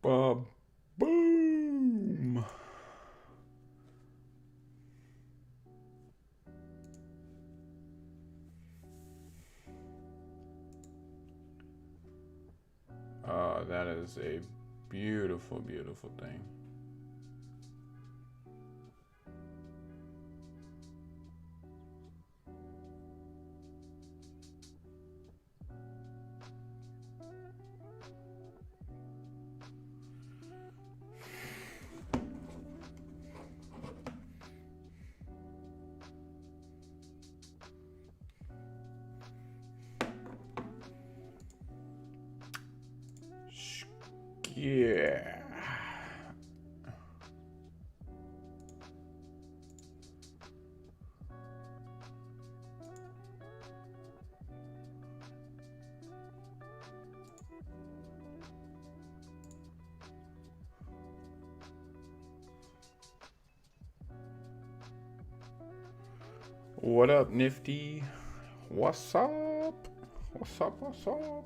Boom. That is a beautiful, beautiful thing. Yeah. What up, Nifty? What's up? What's up? What's up?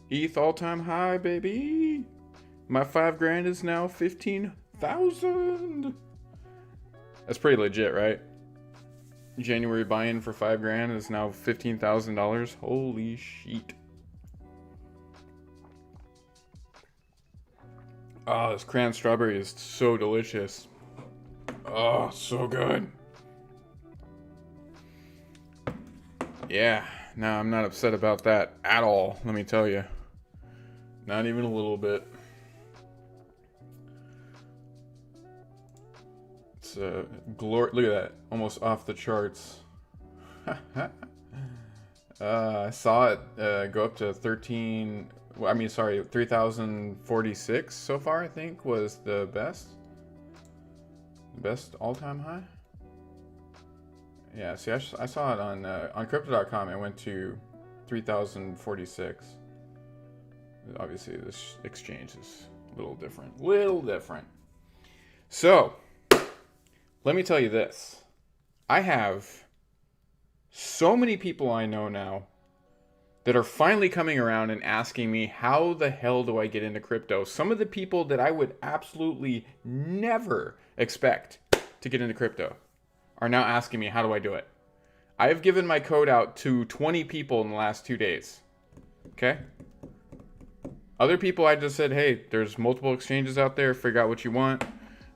ETH all-time high, baby. My 5 grand is now 15,000. That's pretty legit, right? January buy-in for 5 grand is now $15,000. Holy shit. Oh, this cran strawberry is so delicious. Oh, so good. Yeah, no, I'm not upset about that at all, let me tell you. Not even a little bit. It's look at that, almost off the charts. I saw it go up to 3,046 so far, I think, was the best all-time high. Yeah, see, I saw it on crypto.com. It went to 3,046. Obviously, this exchange is a little different. So, let me tell you this. I have so many people I know now that are finally coming around and asking me, how the hell do I get into crypto? Some of the people that I would absolutely never expect to get into crypto are now asking me, how do I do it? I have given my code out to 20 people in the last 2 days. Okay? Other people, I just said, hey, there's multiple exchanges out there. Figure out what you want.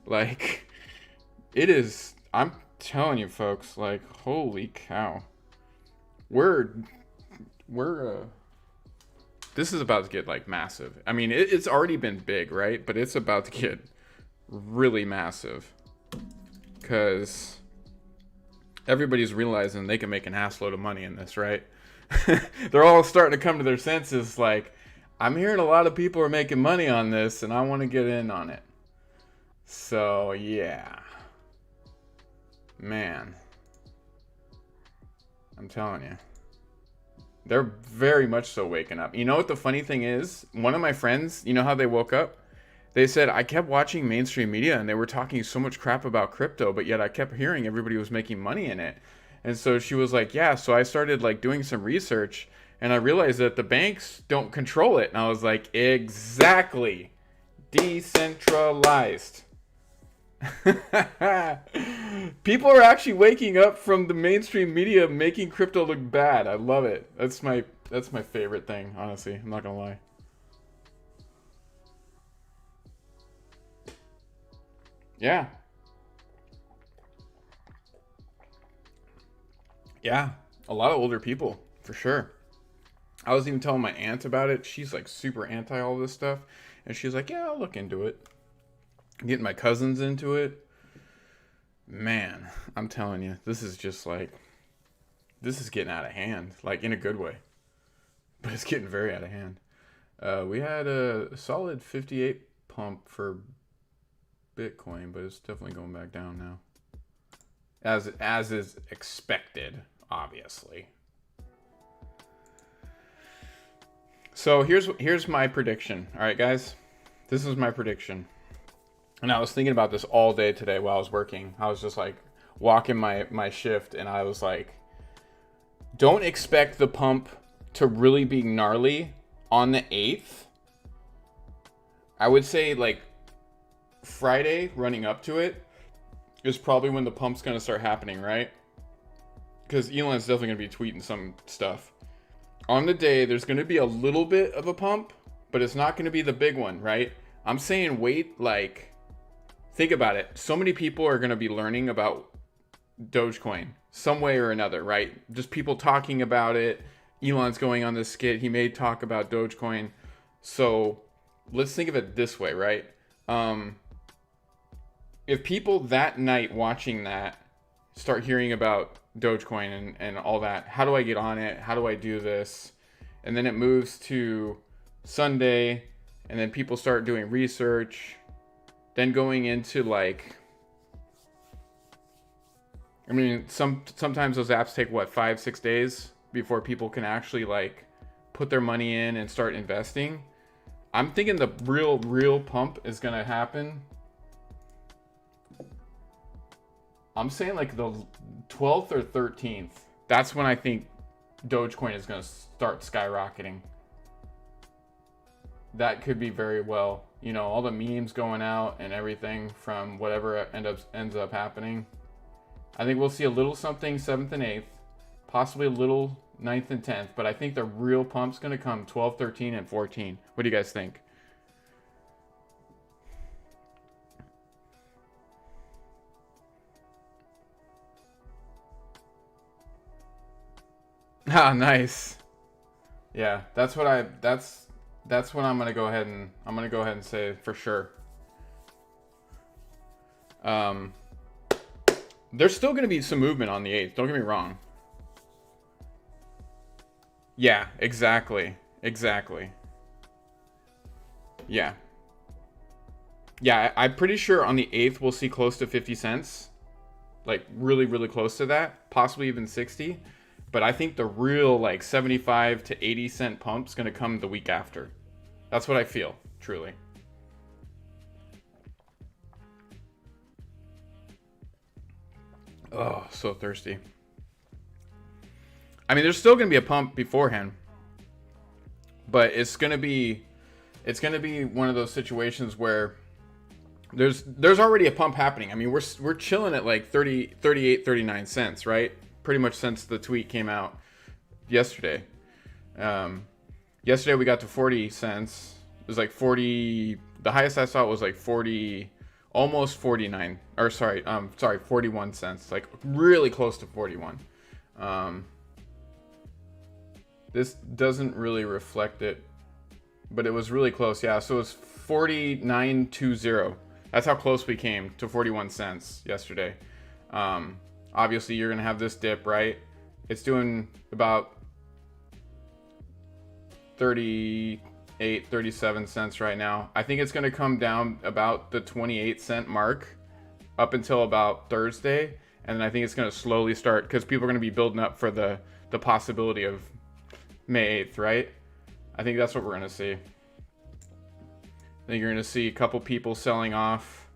Like, it is, I'm telling you, folks, like, holy cow. This is about to get, like, massive. I mean, it's already been big, right? But it's about to get really massive. Because everybody's realizing they can make an assload of money in this, right? They're all starting to come to their senses, like, I'm hearing a lot of people are making money on this, and I want to get in on it. So, yeah. Man. I'm telling you. They're very much so waking up. You know what the funny thing is? One of my friends, you know how they woke up? They said, I kept watching mainstream media and they were talking so much crap about crypto, but yet I kept hearing everybody was making money in it. And so she was like, yeah, so I started like doing some research and I realized that the banks don't control it. And I was like, exactly. Decentralized. People are actually waking up from the mainstream media making crypto look bad. I love it. That's my favorite thing, honestly. I'm not gonna lie. Yeah. Yeah. A lot of older people, for sure. I was even telling my aunt about it. She's like super anti all this stuff. And she's like, yeah, I'll look into it. Getting my cousins into it. Man, I'm telling you, this is just like, this is getting out of hand. Like, in a good way. But it's getting very out of hand. We had a solid 58 pump for Bitcoin, but it's definitely going back down now. As is expected, obviously. So here's my prediction. All right, guys, this is my prediction. And I was thinking about this all day today while I was working. I was just like walking my shift, and I was like, don't expect the pump to really be gnarly on the 8th. I would say like Friday running up to it is probably when the pump's going to start happening, right? Because Elon's definitely going to be tweeting some stuff. On the day, there's going to be a little bit of a pump, but it's not going to be the big one, right? I'm saying wait, like, think about it. So many people are going to be learning about Dogecoin some way or another, right? Just people talking about it. Elon's going on this skit. He may talk about Dogecoin. So let's think of it this way, right? If people that night watching that start hearing about Dogecoin and all that, how do I get on it? How do I do this? And then it moves to Sunday, and then people start doing research, then going into like, I mean, sometimes those apps take what, 5-6 days before people can actually like put their money in and start investing. I'm thinking the real pump is gonna happen. I'm saying like the 12th or 13th. That's when I think Dogecoin is gonna start skyrocketing. That could be very well, you know, all the memes going out and everything from whatever ends up happening. I think we'll see a little something 7th and 8th, possibly a little 9th and 10th, but I think the real pump's going to come 12, 13, and 14. What do you guys think? Ah, nice. Yeah, that's what I'm going to go ahead and say for sure. There's still going to be some movement on the 8th. Don't get me wrong. Yeah, exactly. Yeah. Yeah, I'm pretty sure on the 8th we'll see close to 50 cents. Like really, really close to that. Possibly even 60. But I think the real like 75 to 80 cent pump's going to come the week after. That's what I feel, truly. Oh, so thirsty. I mean, there's still going to be a pump beforehand, but it's going to be one of those situations where there's already a pump happening. I mean, we're chilling at like 30, 38, 39 cents, right? Pretty much since the tweet came out yesterday. Yesterday we got to 40 cents. It was like 40. The highest I saw was like 40, almost 49. Or sorry, 41 cents. Like really close to 41. This doesn't really reflect it, but it was really close. Yeah, so it was 49.20. That's how close we came to 41 cents yesterday. Obviously, you're going to have this dip, right? It's doing about 38, 37 cents right now. I think it's going to come down about the 28 cent mark up until about Thursday. And then I think it's going to slowly start because people are going to be building up for the possibility of May 8th, right? I think that's what we're going to see. I think you're going to see a couple people selling off.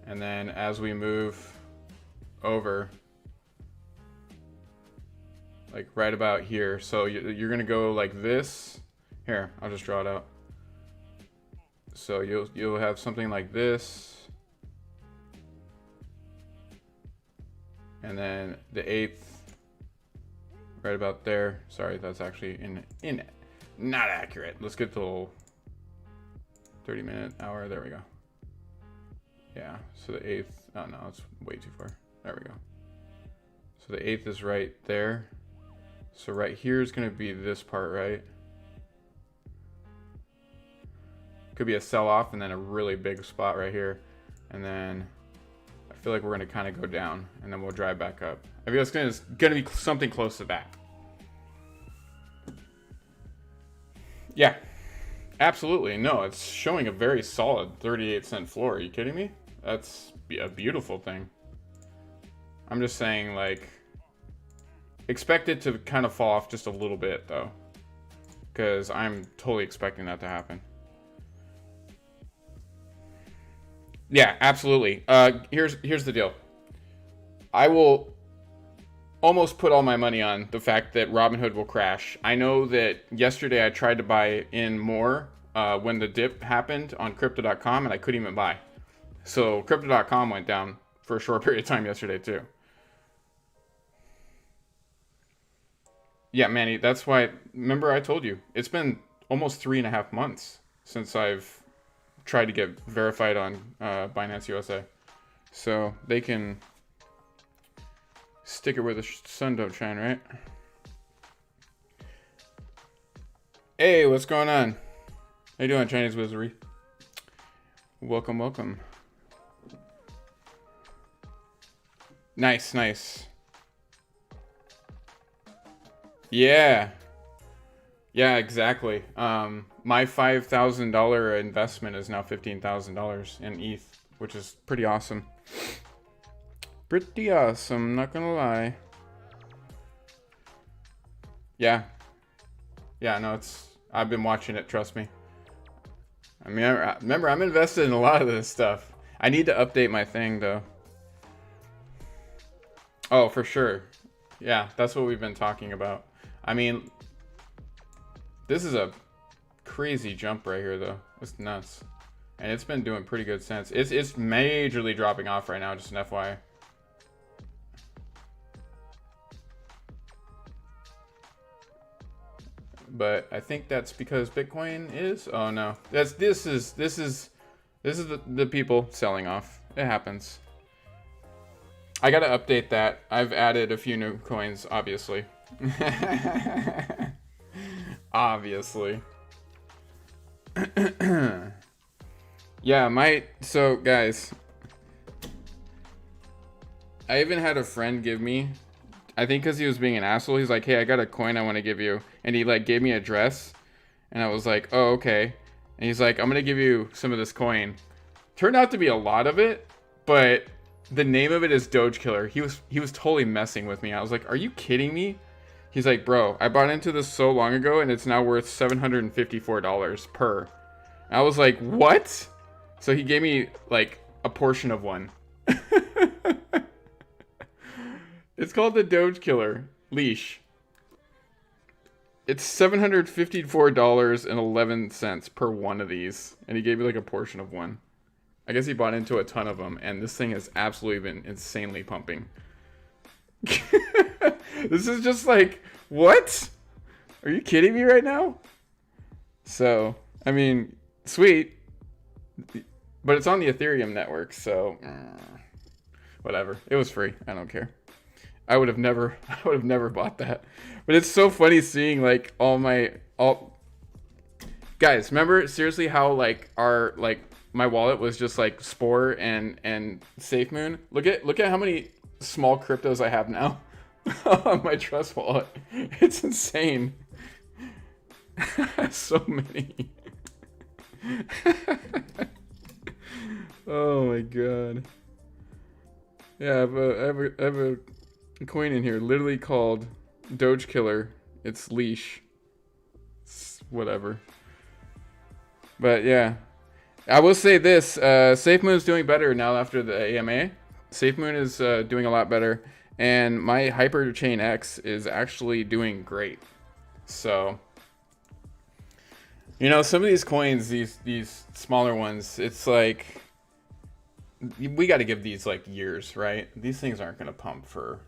And then as we move over, like right about here. So you're going to go like this. Here, I'll just draw it out. So you'll have something like this. And then the 8th right about there. Sorry, that's actually in not accurate. Let's get the little 30-minute hour. There we go. Yeah, so the 8th. Oh no, it's way too far. There we go. So the 8th is right there. So right here is going to be this part, right? Could be a sell-off and then a really big spot right here. And then I feel like we're going to kind of go down and then we'll drive back up. I mean, it's going to be something close to that. Yeah, absolutely. No, it's showing a very solid 38 cent floor. Are you kidding me? That's a beautiful thing. I'm just saying, like, expect it to kind of fall off just a little bit, though, because I'm totally expecting that to happen. Yeah, absolutely. Here's the deal. I will almost put all my money on the fact that Robinhood will crash. I know that yesterday I tried to buy in more when the dip happened on crypto.com, and I couldn't even buy. So crypto.com went down for a short period of time yesterday too. Yeah, Manny, that's why. Remember, I told you it's been almost 3.5 months since I've tried to get verified on Binance USA, so they can stick it where the sun don't shine, right? Hey, what's going on? How you doing, Chinese Wizardry? Welcome, welcome. Nice, nice. Yeah. Yeah, exactly. My $5,000 investment is now $15,000 in ETH, which is pretty awesome. Pretty awesome, not gonna lie. Yeah. Yeah, no, I've been watching it, trust me. I mean, remember, I'm invested in a lot of this stuff. I need to update my thing, though. Oh, for sure. Yeah, that's what we've been talking about. I mean, this is a crazy jump right here, though. It's nuts. And it's been doing pretty good since. It's majorly dropping off right now, just an FYI. But I think that's because Bitcoin is... Oh, no. This is the people selling off. It happens. I gotta update that. I've added a few new coins, obviously. Obviously. Yeah, so guys, I even had a friend give me, I think because he was being an asshole, he's like, hey, I got a coin I want to give you, and he like gave me a dress, and I was like, oh, okay. And he's like, I'm gonna give you some of this coin. Turned out to be a lot of it, but the name of it is Doge Killer. He was totally messing with me. I was like, are you kidding me? He's like, bro, I bought into this so long ago and it's now worth $754 per. And I was like, what? So he gave me like a portion of one. It's called the Doge Killer leash. It's $754.11 per one of these. And he gave me like a portion of one. I guess he bought into a ton of them, and this thing has absolutely been insanely pumping. This is just like, what? Are you kidding me right now? So, I mean, sweet. But it's on the Ethereum network, so whatever. It was free. I don't care. I would have never bought that. But it's so funny seeing like guys, remember seriously how like my wallet was just like Spore and SafeMoon. Look at how many small cryptos I have now on my Trust wallet. It's insane. So many. Oh my god. Yeah, I have a coin in here, literally called Doge Killer. It's leash. It's whatever. But yeah. I will say this, SafeMoon is doing better now after the AMA. SafeMoon is doing a lot better, and my Hyperchain X is actually doing great. So, you know, some of these coins, these smaller ones, it's like, we got to give these like years, right? These things aren't going to pump for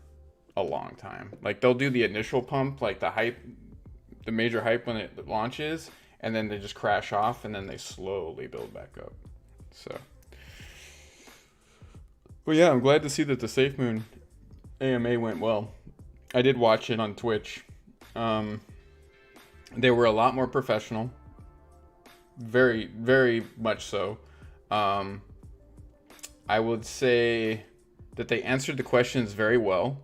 a long time. Like they'll do the initial pump, like the hype, the major hype when it launches, and then they just crash off, and then they slowly build back up. So, well, yeah, I'm glad to see that the SafeMoon AMA went well. I did watch it on Twitch. They were a lot more professional. Very, very much so. I would say that they answered the questions very well.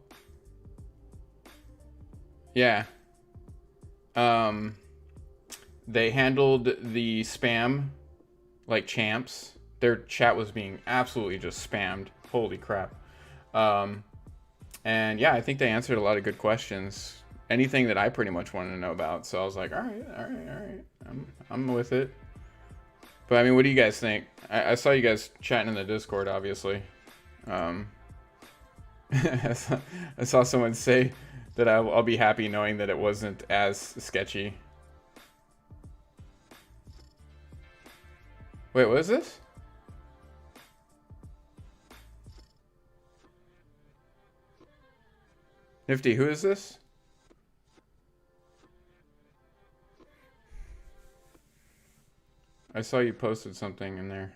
Yeah. They handled the spam like champs. Their chat was being absolutely just spammed. Holy crap. And yeah, I think they answered a lot of good questions. Anything that I pretty much wanted to know about. So I was like, all right. I'm with it. But I mean, what do you guys think? I saw you guys chatting in the Discord, obviously. I saw someone say that I'll be happy knowing that it wasn't as sketchy. Wait, what is this? Nifty, who is this? I saw you posted something in there.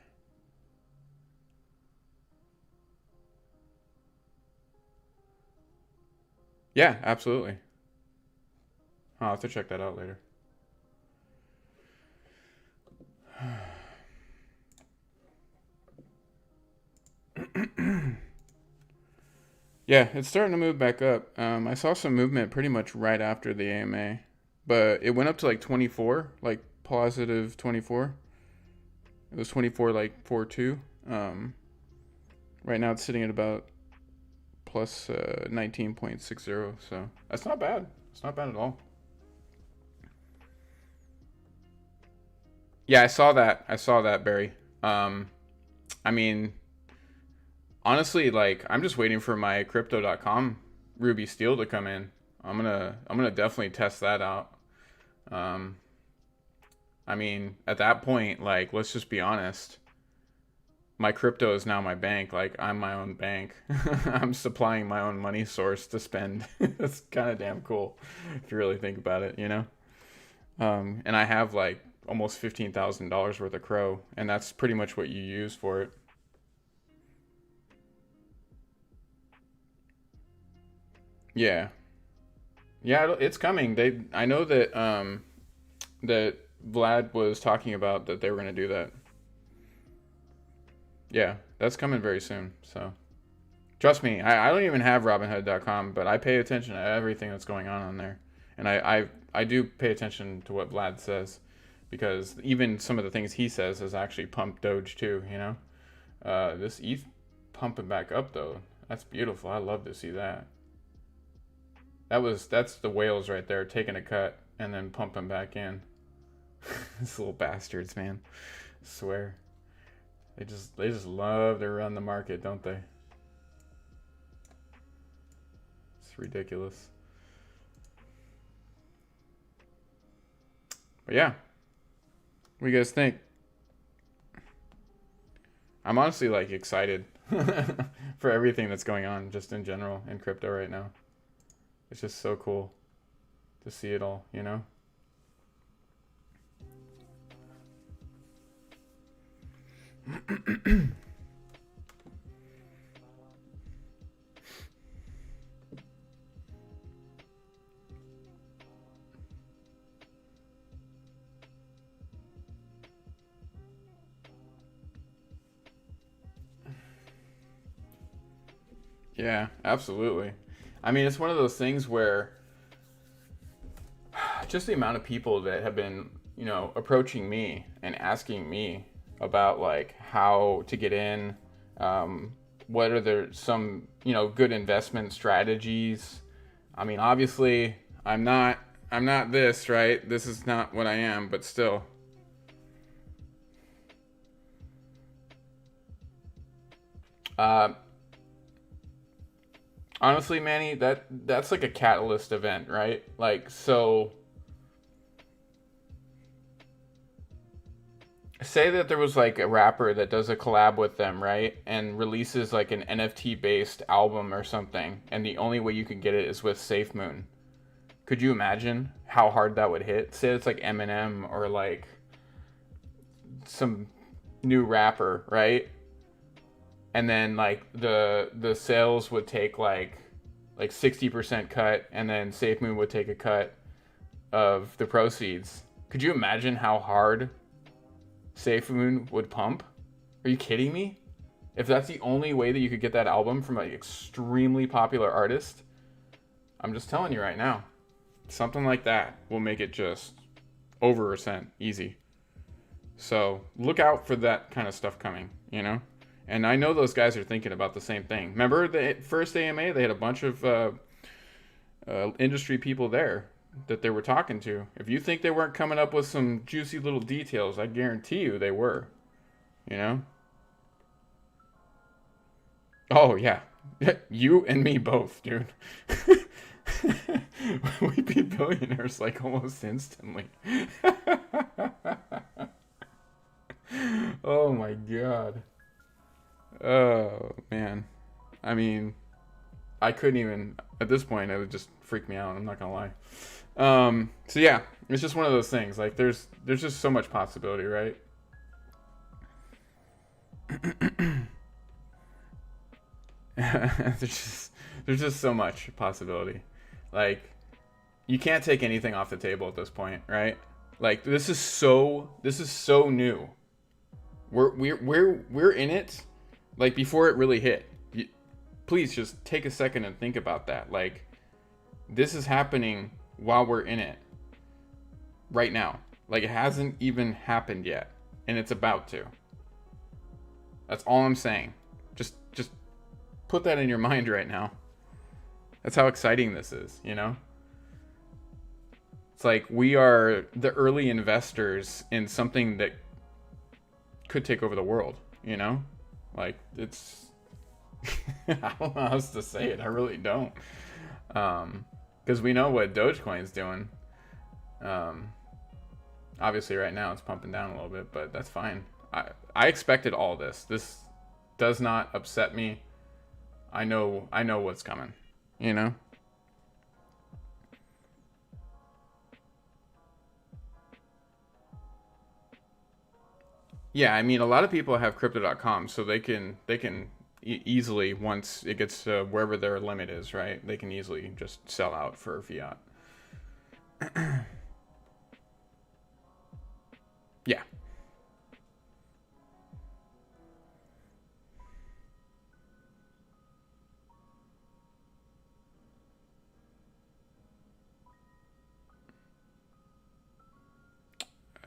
Yeah, absolutely. I'll have to check that out later. Yeah, it's starting to move back up. I saw some movement pretty much right after the AMA, but it went up to like 24, like positive 24. It was 24, like 4.2. Right now it's sitting at about plus 19.60, so that's not bad. It's not bad at all. Yeah, I saw that. I saw that, Barry. I mean, honestly, like I'm just waiting for my crypto.com Ruby Steel to come in. I'm gonna definitely test that out. Um, I mean, at that point, like let's just be honest. My crypto is now my bank. Like I'm my own bank. I'm supplying my own money source to spend. That's kind of damn cool if you really think about it, you know? And I have like almost $15,000 worth of Crow, and that's pretty much what you use for it. Yeah. Yeah, it's coming. I know that that Vlad was talking about that they were going to do that. Yeah, that's coming very soon. So, trust me, I don't even have robinhood.com, but I pay attention to everything that's going on there. And I do pay attention to what Vlad says, because even some of the things he says has actually pumped Doge too, you know? This ETH pumping back up though. That's beautiful. I love to see that. That's the whales right there taking a cut and then pumping back in. These little bastards, man. I swear. They just love to run the market, don't they? It's ridiculous. But yeah. What do you guys think? I'm honestly like excited for everything that's going on just in general in crypto right now. It's just so cool to see it all, you know? Yeah, absolutely. I mean, it's one of those things where just the amount of people that have been, you know, approaching me and asking me about like how to get in, what are there some, you know, good investment strategies. I mean, obviously, I'm not this, right? This is not what I am, but still. Uh, Honestly, Manny, that's like a catalyst event, right? Like, so say that there was like a rapper that does a collab with them, right? And releases like an NFT based album or something, and the only way you can get it is with SafeMoon. Could you imagine how hard that would hit? Say it's like Eminem or like some new rapper, right? And then like the sales would take like 60% cut, and then SafeMoon would take a cut of the proceeds. Could you imagine how hard SafeMoon would pump? Are you kidding me? If that's the only way that you could get that album from an extremely popular artist, I'm just telling you right now, something like that will make it just over a cent easy. So look out for that kind of stuff coming, you know? And I know those guys are thinking about the same thing. Remember the first AMA? They had a bunch of industry people there that they were talking to. If you think they weren't coming up with some juicy little details, I guarantee you they were. You know? Oh, yeah. You and me both, dude. We'd be billionaires like almost instantly. I mean, I couldn't even, at this point, it would just freak me out. I'm not gonna lie. So yeah, it's just one of those things. Like there's just so much possibility, right? there's just so much possibility. Like you can't take anything off the table at this point, right? Like this is so new. We're in it, like before it really hit. Please just take a second and think about that. Like this is happening while we're in it right now. Like it hasn't even happened yet, and it's about to. That's all I'm saying. Just put that in your mind right now. That's how exciting this is, you know? It's like we are the early investors in something that could take over the world, you know? Like it's I don't know how else to say it. I really don't. Because we know what Dogecoin's doing. Obviously right now it's pumping down a little bit, but that's fine. I expected all this. This does not upset me. I know what's coming, you know? Yeah, I mean, a lot of people have crypto.com, so they can easily, once it gets to wherever their limit is, right? They can easily just sell out for fiat. Yeah.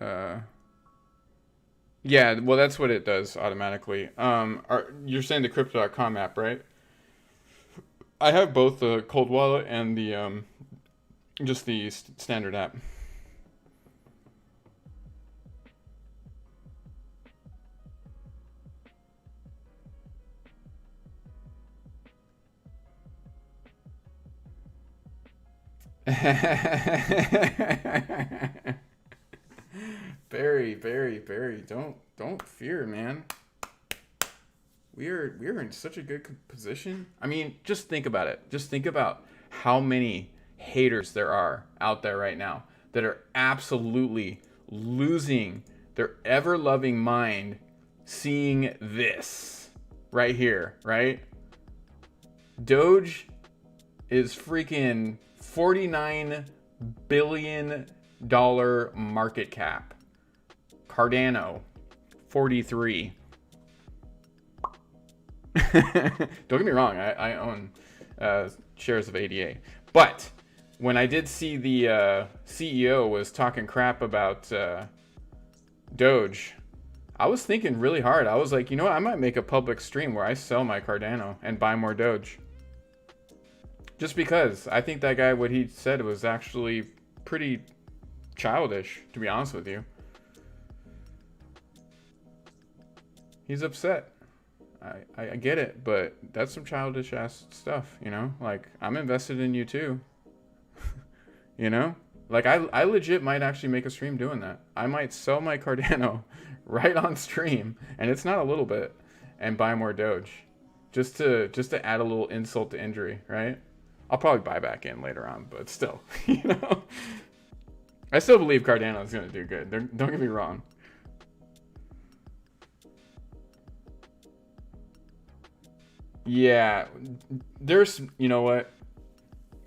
Uh, yeah, well, that's what it does automatically. You're saying the crypto.com app, right? I have both the cold wallet and the just the standard app. Barry, don't fear, man. We're in such a good position. I mean, just think about it. Just think about how many haters there are out there right now that are absolutely losing their ever-loving mind seeing this right here, right? Doge is freaking $49 billion market cap. Cardano, 43. Don't get me wrong, I own shares of ADA. But when I did see the CEO was talking crap about Doge, I was thinking really hard. I was like, you know what? I might make a public stream where I sell my Cardano and buy more Doge. Just because I think that guy, what he said was actually pretty childish, to be honest with you. He's upset. I get it, but that's some childish ass stuff, you know? Like, I'm invested in you too. You know? Like, I legit might actually make a stream doing that. I might sell my Cardano right on stream, and it's not a little bit, and buy more Doge. Just to add a little insult to injury, right? I'll probably buy back in later on, but still, you know? I still believe Cardano is going to do good. Don't get me wrong. Yeah, there's, you know what?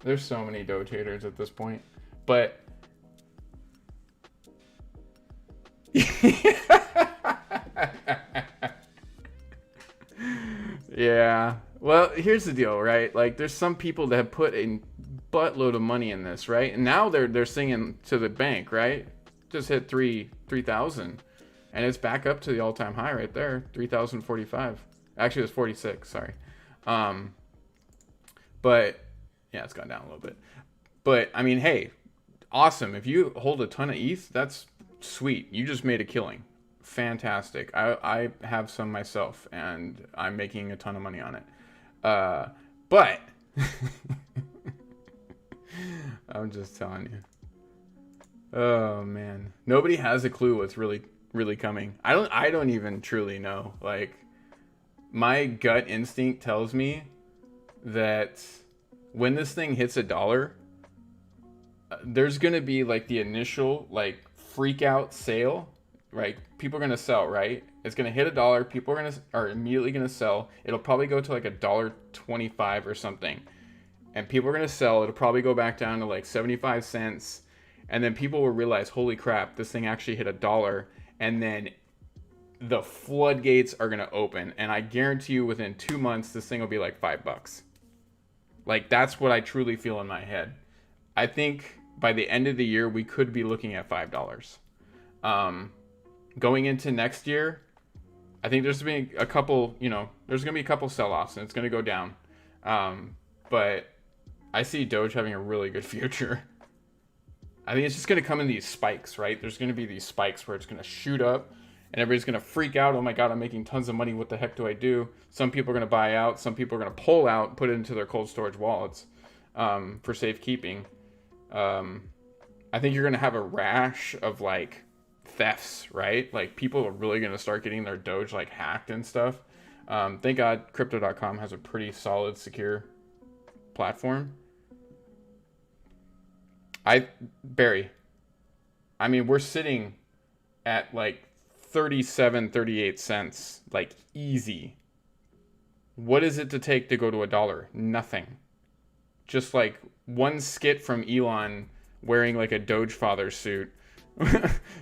There's so many Doge haters at this point, but yeah. Well, here's the deal, right? Like, there's some people that have put a buttload of money in this, right? And now they're singing to the bank, right? Just hit 3,000, and it's back up to the all-time high right there, 3,045. Actually, it was 46. Sorry. But yeah, it's gone down a little bit. But I mean, hey, awesome. If you hold a ton of ETH, that's sweet. You just made a killing. Fantastic. I have some myself, and I'm making a ton of money on it. But I'm just telling you. Oh man, nobody has a clue what's really coming. I don't even truly know. Like, my gut instinct tells me that when this thing hits $1, there's going to be like the initial like freak out sale, right? People are going to sell, right? It's going to hit $1. People are immediately going to sell. It'll probably go to like $1.25 or something. And people are going to sell. It'll probably go back down to like 75 cents. And then people will realize, holy crap, this thing actually hit $1. And then the floodgates are going to open. And I guarantee you within 2 months, this thing will be like $5. Like, that's what I truly feel in my head. I think by the end of the year, we could be looking at $5. Going into next year, I think there's going to be a couple, there's going to be a couple sell-offs and it's going to go down. But I see Doge having a really good future. I think it's just going to come in these spikes, right? There's going to be these spikes where it's going to shoot up and everybody's going to freak out. Oh my God, I'm making tons of money. What the heck do I do? Some people are going to buy out. Some people are going to pull out, put it into their cold storage wallets for safekeeping. I think you're going to have a rash of like thefts, right? Like people are really going to start getting their Doge like hacked and stuff. Thank God crypto.com has a pretty solid, secure platform. Barry, I mean, we're sitting at like 37, 38 cents, like easy. What is it to take to go to $1? Nothing. Just like one skit from Elon wearing like a Doge father suit,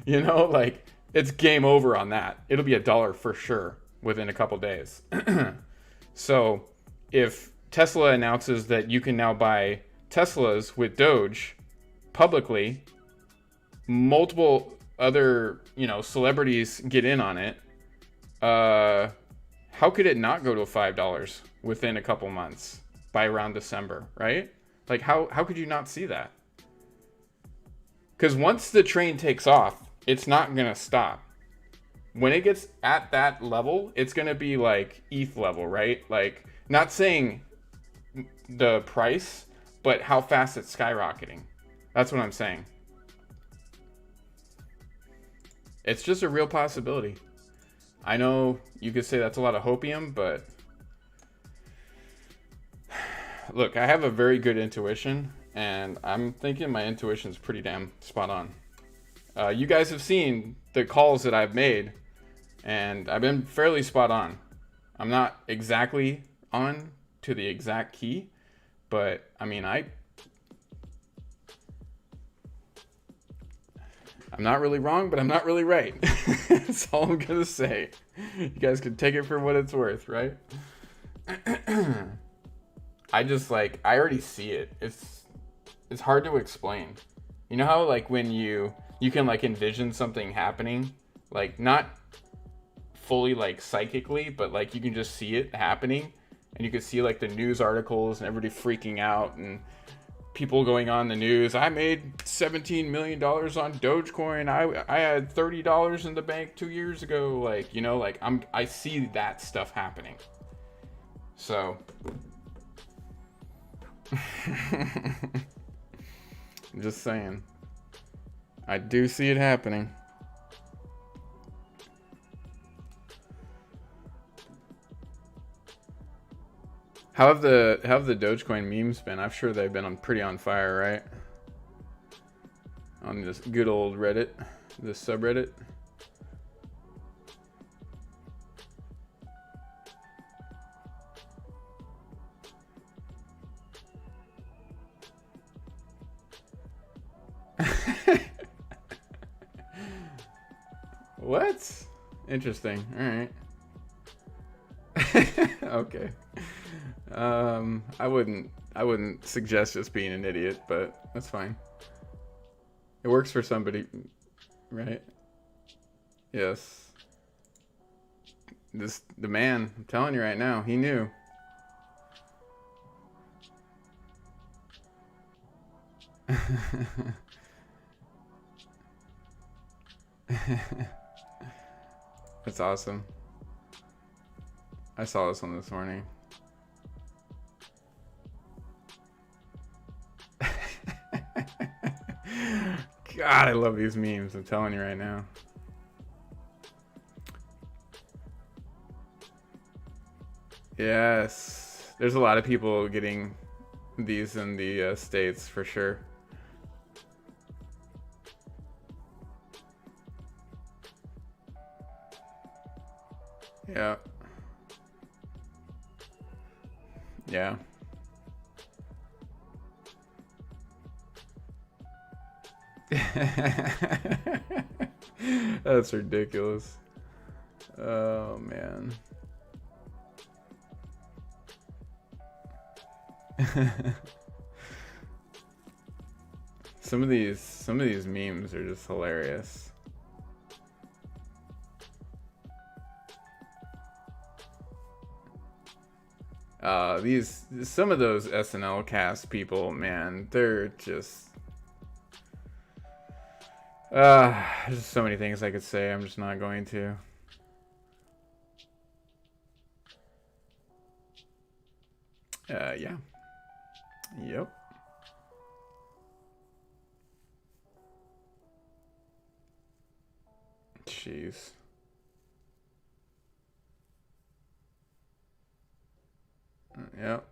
like it's game over on that. It'll be $1 for sure within a couple days. So if Tesla announces that you can now buy Teslas with Doge publicly, multiple other, celebrities get in on it. How could it not go to $5 within a couple months by around December, right? Like how could you not see that? Because once the train takes off, it's not going to stop. When it gets at that level, it's going to be like ETH level, right? Like not saying the price, but how fast it's skyrocketing. That's what I'm saying. It's just a real possibility. I know you could say that's a lot of hopium, but look, I have a very good intuition, and I'm thinking my intuition's pretty damn spot on. You guys have seen the calls that I've made, and I've been fairly spot on. I'm not exactly on to the exact key, but I mean, I'm not really wrong, but I'm not really right. That's all I'm gonna say. You guys can take it for what it's worth, right? I already see it. It's hard to explain. You know how like when you can like envision something happening, like not fully like psychically, but like you can just see it happening, and you can see like the news articles and everybody freaking out and people going on the news. I made $17 million on Dogecoin. I had $30 in the bank 2 years ago. Like, I see that stuff happening. So I'm just saying, I do see it happening. How have the Dogecoin memes been? I'm sure they've been pretty on fire, right? On this good old Reddit, this subreddit. What? Interesting. All right. Okay. I wouldn't suggest just being an idiot, but that's fine. It works for somebody, right? Yes. The man, I'm telling you right now, he knew. That's awesome. I saw this one this morning. God, I love these memes. I'm telling you right now. Yes. There's a lot of people getting these in the States for sure. Yeah. Yeah. That's ridiculous. Oh man. Some of these memes are just hilarious. Some of those SNL cast people, man, they're just there's so many things I could say. I'm just not going to. Yeah. Yep. Jeez. Yep.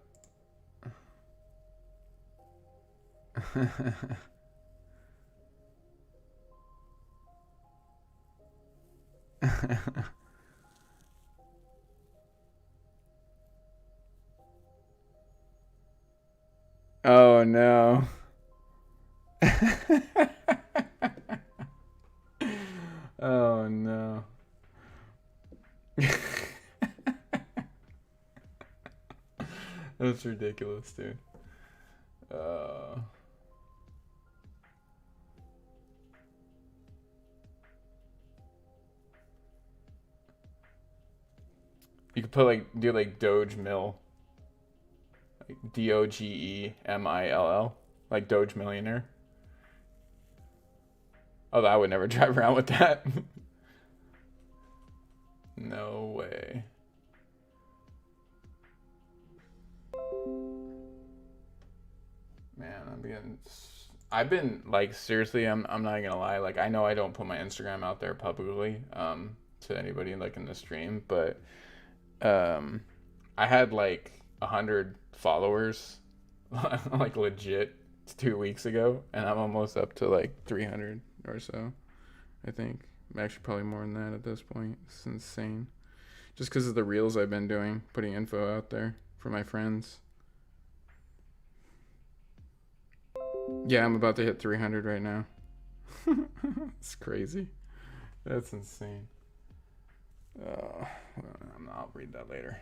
Oh no. Oh no. That's ridiculous, dude. You could put like do like Doge Mill, like DOGEMILL, like Doge Millionaire. Although I would never drive around with that. No way. Man, I've been like seriously, I'm not gonna lie, like I know I don't put my Instagram out there publicly to anybody like in the stream, but I had like 100 followers like legit 2 weeks ago, and I'm almost up to like 300 or so. I think I'm actually probably more than that at this point. It's insane, just because of the reels I've been doing, putting info out there for my friends. Yeah, I'm about to hit 300 right now. It's crazy. That's insane. I'll read that later.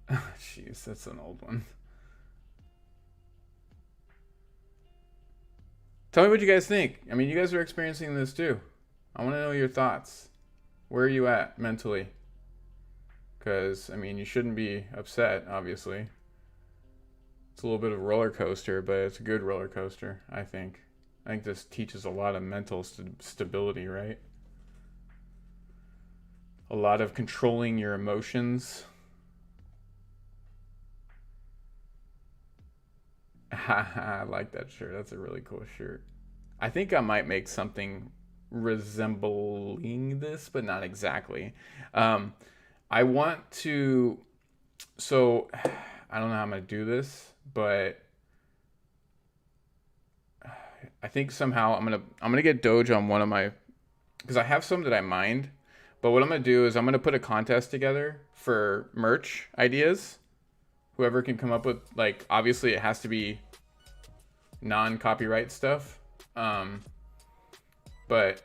Jeez, that's an old one. Tell me what you guys think. I mean, you guys are experiencing this too. I want to know your thoughts. Where are you at mentally? Because, I mean, you shouldn't be upset, obviously. It's a little bit of a roller coaster, but it's a good roller coaster, I think. I think this teaches a lot of mental stability, right? A lot of controlling your emotions. I like that shirt. That's a really cool shirt. I think I might make something resembling this, but not exactly. I want to, so I don't know how I'm going to do this, but I think somehow I'm going to get Doge on one of my, because I have some that I mined, but what I'm going to do is I'm going to put a contest together for merch ideas. Whoever can come up with, like, obviously it has to be non-copyright stuff. But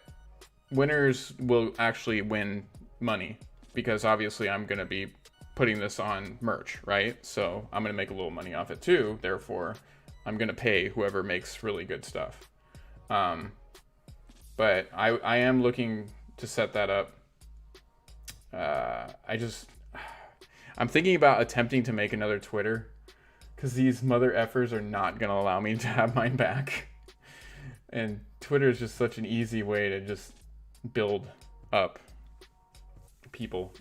winners will actually win money, because obviously I'm going to be putting this on merch, right? So I'm going to make a little money off it too. Therefore, I'm going to pay whoever makes really good stuff. But I am looking to set that up. I'm thinking about attempting to make another Twitter, because these mother effers are not going to allow me to have mine back. And Twitter is just such an easy way to just build up people.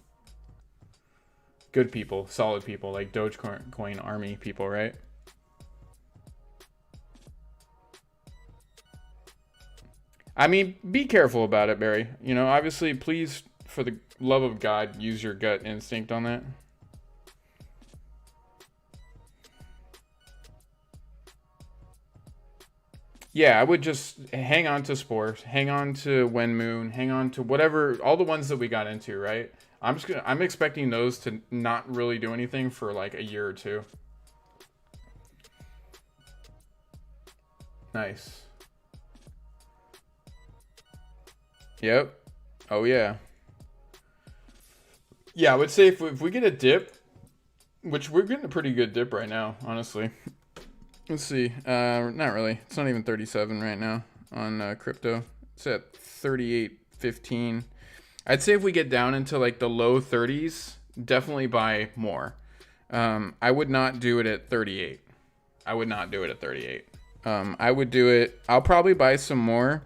Good people, solid people, like Dogecoin army people, right? I mean, be careful about it, Barry. You know, obviously, please for the love of God, use your gut instinct on that. Yeah, I would just hang on to Spores, hang on to When Moon, hang on to whatever, all the ones that we got into, right? I'm expecting those to not really do anything for like a year or two. Nice. Yep. Oh yeah. Yeah, I would say if we get a dip, which we're getting a pretty good dip right now, honestly. Let's see. Not really. It's not even 37 right now on crypto. It's at 38.15. I'd say if we get down into like the low 30s, definitely buy more. I would not do it at 38. I would not do it at 38. I would do it. I'll probably buy some more.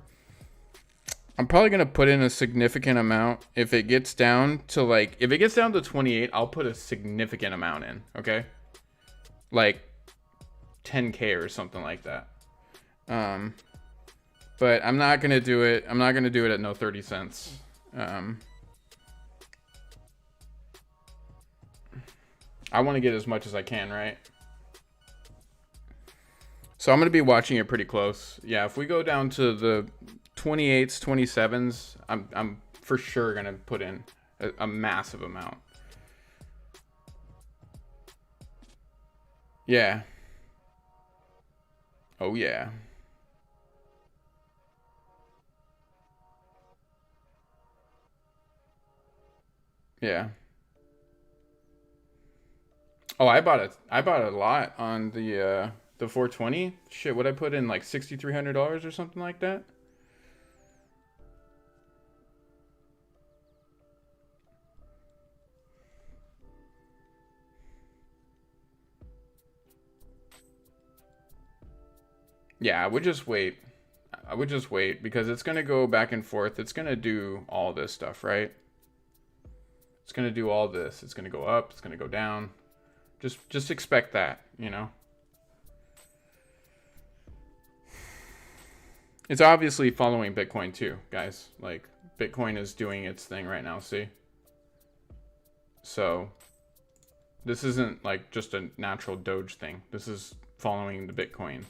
I'm probably going to put in a significant amount. If it gets down to like, if it gets down to 28, I'll put a significant amount in. Okay. Like 10K or something like that. But I'm not going to do it. I'm not going to do it at no 30 cents. I want to get as much as I can, right? So I'm going to be watching it pretty close. Yeah, if we go down to the 28s, 27s, I'm for sure going to put in a massive amount. Yeah. Oh, yeah. Yeah. Oh, I bought a lot on the 420. Shit, what I put in like $6,300 or something like that. Yeah, I would just wait. I would just wait because it's going to go back and forth. It's going to do all this stuff, right? It's going to do all this. It's going to go up. It's going to go down. Just expect that, you know? It's obviously following Bitcoin too, guys. Like, Bitcoin is doing its thing right now, see? So, this isn't like just a natural Doge thing. This is following the Bitcoin.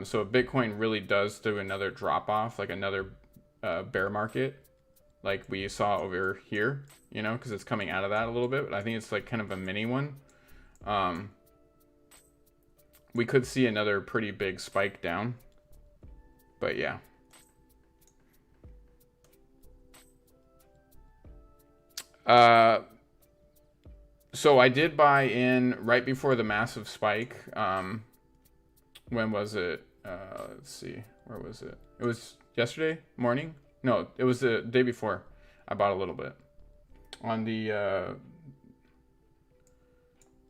So if Bitcoin really does do another drop off, like another bear market, like we saw over here, you know, because it's coming out of that a little bit, but I think it's like kind of a mini one. We could see another pretty big spike down, but yeah. So I did buy in right before the massive spike. When was it? Let's see. Where was it? It was yesterday morning? No, it was the day before. I bought a little bit. On the...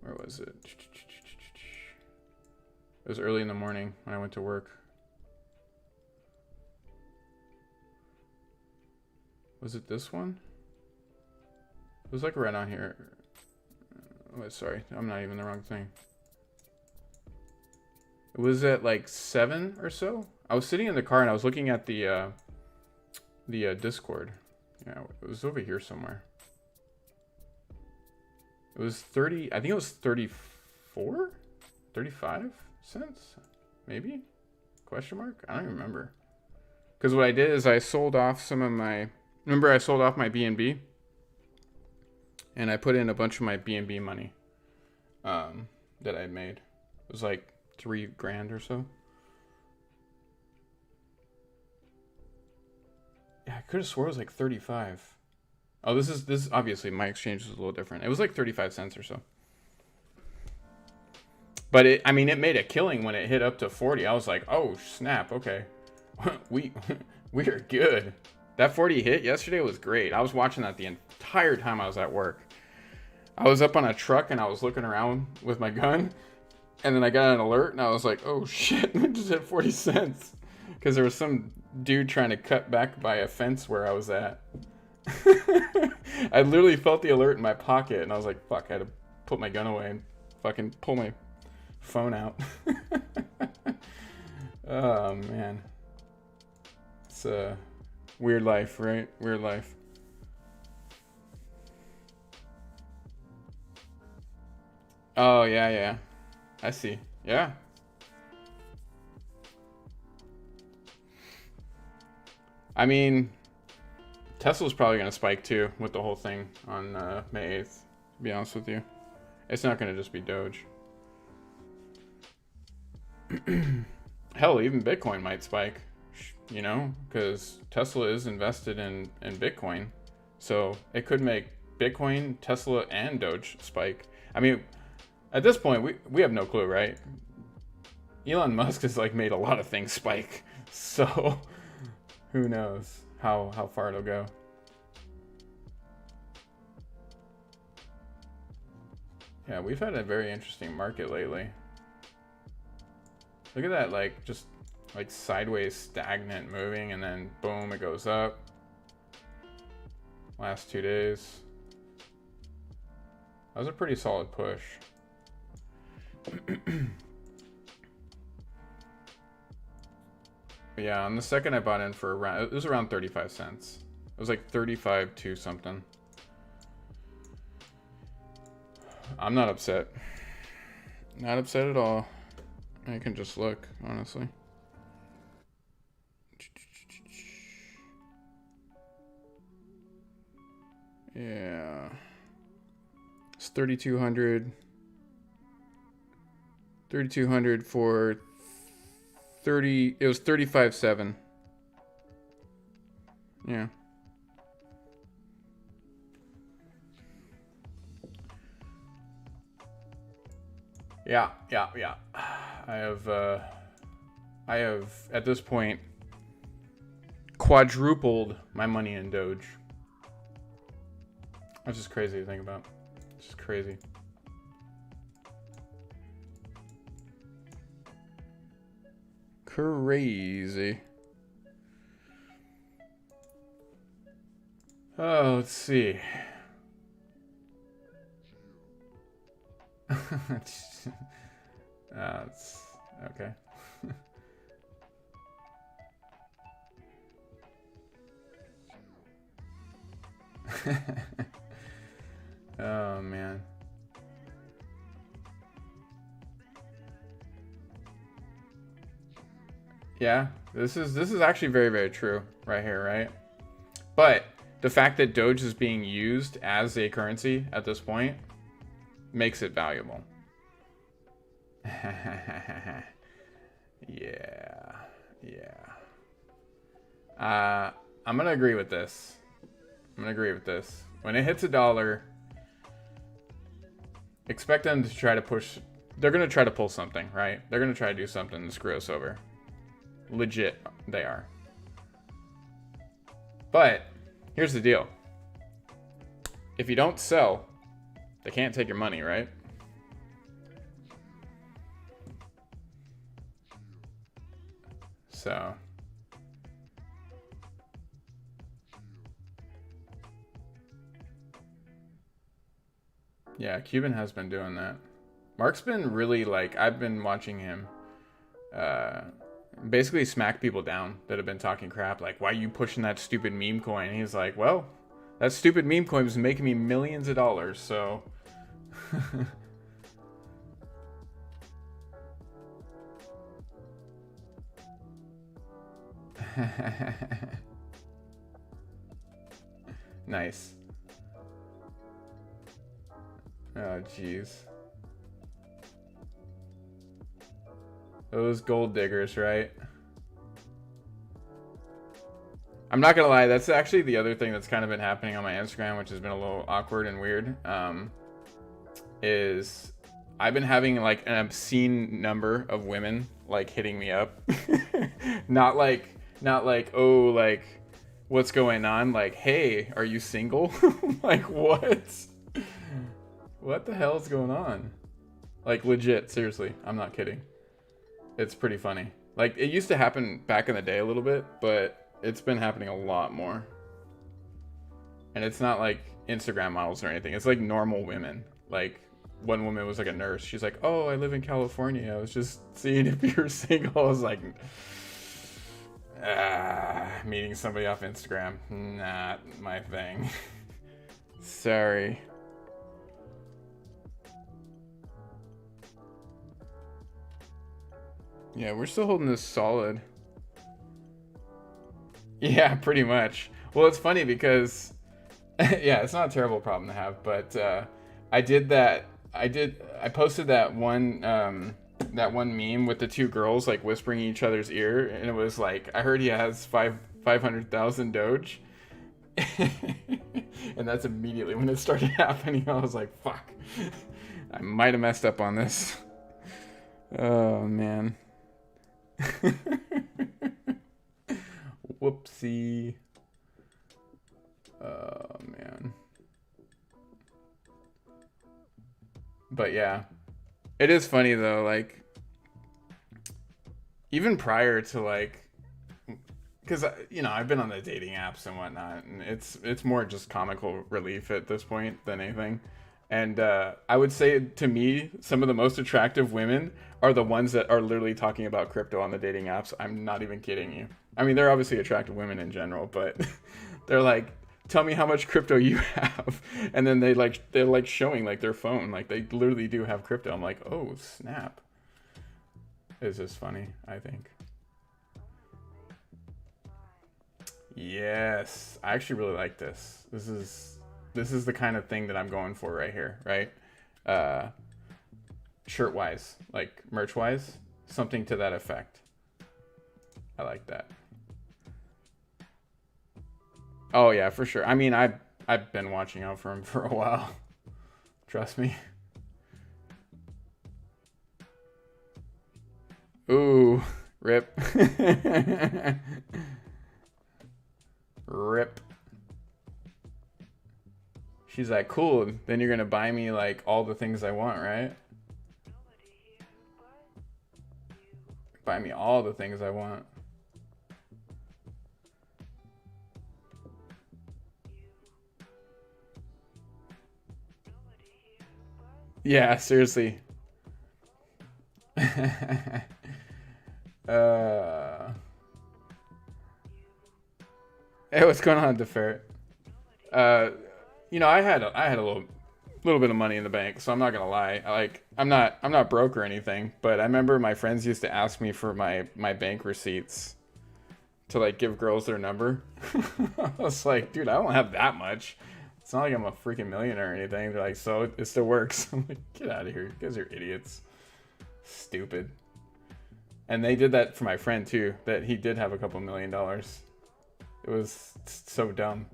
where was it? It was early in the morning when I went to work. Was it this one? It was like right on here. Oh, sorry, I'm not even the wrong thing. It was at like 7 or so. I was sitting in the car and I was looking at the Discord. Yeah, it was over here somewhere. It was 30, I think it was 34? 35 cents? Maybe? Question mark? I don't even remember. Because what I did is I sold off some of my... Remember I sold off my BNB? And I put in a bunch of my BNB money that I made. It was like $3,000 or so. Yeah, I could have swore it was like 35. Oh, this is obviously my exchange was a little different. It was like 35 cents or so. But it made a killing when it hit up to 40. I was like, oh snap, okay. we are good. That 40 hit yesterday was great. I was watching that the entire time I was at work. I was up on a truck and I was looking around with my gun. And then I got an alert and I was like, oh shit, I just hit 40 cents. Because there was some dude trying to cut back by a fence where I was at. I literally felt the alert in my pocket and I was like, fuck, I had to put my gun away and fucking pull my phone out. Oh man. It's a weird life, right? Weird life. Oh, yeah, yeah. I see. Yeah. I mean, Tesla's probably going to spike too with the whole thing on May 8th, to be honest with you. It's not going to just be Doge. Hell, even Bitcoin might spike, you know, because Tesla is invested in Bitcoin. So it could make Bitcoin, Tesla, and Doge spike. I mean, at this point, we have no clue, right? Elon Musk has like made a lot of things spike. So who knows how far it'll go. Yeah, we've had a very interesting market lately. Look at that, like, just like sideways stagnant moving, and then boom, it goes up. Last 2 days. That was a pretty solid push. Yeah, on the second I bought in for around, it was around 35 cents. It was like 35 to something. I'm not upset. Not upset at all. I can just look, honestly. Yeah. It's 3,200. 3,200 for 30. It was 35.7. Yeah. Yeah. I have at this point quadrupled my money in Doge. That's just crazy to think about. It's just crazy. Crazy. Oh, let's see. It's okay. Oh man. Yeah, this is actually very, very true right here, right? But the fact that Doge is being used as a currency at this point makes it valuable. Yeah. I'm gonna agree with this. When it hits $1, expect them to try to push. They're gonna try to pull something, right? They're gonna try to do something to screw us over. Legit, they are. But here's the deal. If you don't sell, they can't take your money, right? So yeah, Cuban has been doing that. Mark's been really like, I've been watching him basically smack people down that have been talking crap, like, why are you pushing that stupid meme coin? And he's like, well, that stupid meme coin is making me millions of dollars, so nice. Oh jeez. Those gold diggers, right? I'm not gonna lie, that's actually the other thing that's kind of been happening on my Instagram, which has been a little awkward and weird. Is I've been having like an obscene number of women like hitting me up. not like oh, like what's going on? Like, hey, are you single? Like, what? What the hell is going on? Like, legit, seriously, I'm not kidding. It's pretty funny. Like, it used to happen back in the day a little bit, but it's been happening a lot more. And it's not like Instagram models or anything. It's like normal women. Like, one woman was like a nurse. She's like, oh, I live in California. I was just seeing if you're single. I was like, meeting somebody off Instagram. Not my thing. Sorry. Yeah, we're still holding this solid. Yeah, pretty much. Well, it's funny because, yeah, it's not a terrible problem to have, but I did that. I posted that one meme with the two girls like whispering in each other's ear, and it was like, I heard he has 500,000 Doge, and that's immediately when it started happening. I was like, fuck, I might have messed up on this. Oh man. Whoopsie. Oh man. But yeah, it is funny though, like even prior to like, because you know, I've been on the dating apps and whatnot, and it's more just comical relief at this point than anything. And I would say to me, some of the most attractive women are the ones that are literally talking about crypto on the dating apps. I'm not even kidding you. I mean, they're obviously attractive women in general, but they're like, tell me how much crypto you have, and then they're like showing like their phone, like they literally do have crypto. I'm like, oh snap. It's just funny, I think. Yes, I actually really like this. This is the kind of thing that I'm going for right here, right? Shirt wise, like merch wise, something to that effect. I like that. Oh yeah, for sure. I mean, I've been watching out for him for a while. Trust me. Ooh, rip. Rip. She's like, cool, then you're gonna buy me like all the things I want, right? Buy me all the things I want. Yeah, seriously. Hey, what's going on, DeFerret? You know, I had a little bit of money in the bank, so I'm not gonna lie. I'm not broke or anything, but I remember my friends used to ask me for my bank receipts to like give girls their number. I was like, dude, I don't have that much. It's not like I'm a freaking millionaire or anything. They're like, so it still works. I'm like, get out of here. You guys are idiots. Stupid. And they did that for my friend too, that he did have a couple $1,000,000. It was so dumb.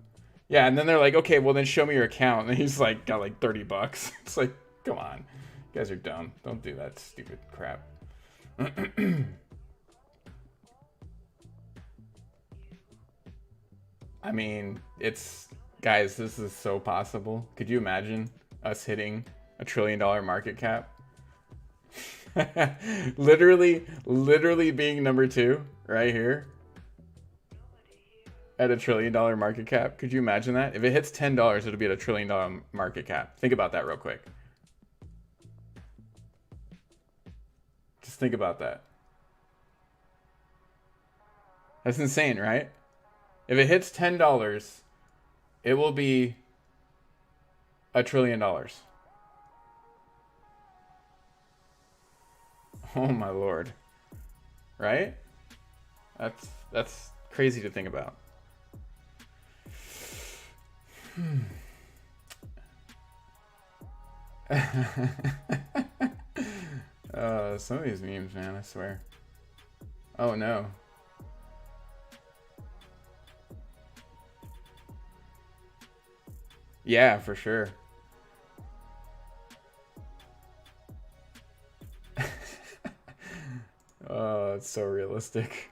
Yeah, and then they're like, okay, well then show me your account. And he's like, got like $30. It's like, come on. You guys are dumb. Don't do that stupid crap. I mean, guys, this is so possible. Could you imagine us hitting $1 trillion market cap? literally being number 2 right here at $1 trillion market cap. Could you imagine that? If it hits $10, it'll be at $1 trillion market cap. Think about that real quick. Just think about that. That's insane, right? If it hits $10, it will be $1 trillion. Oh my lord. Right? That's crazy to think about. Some of these memes, man, I swear. Oh no. Yeah, for sure. Oh, it's so realistic.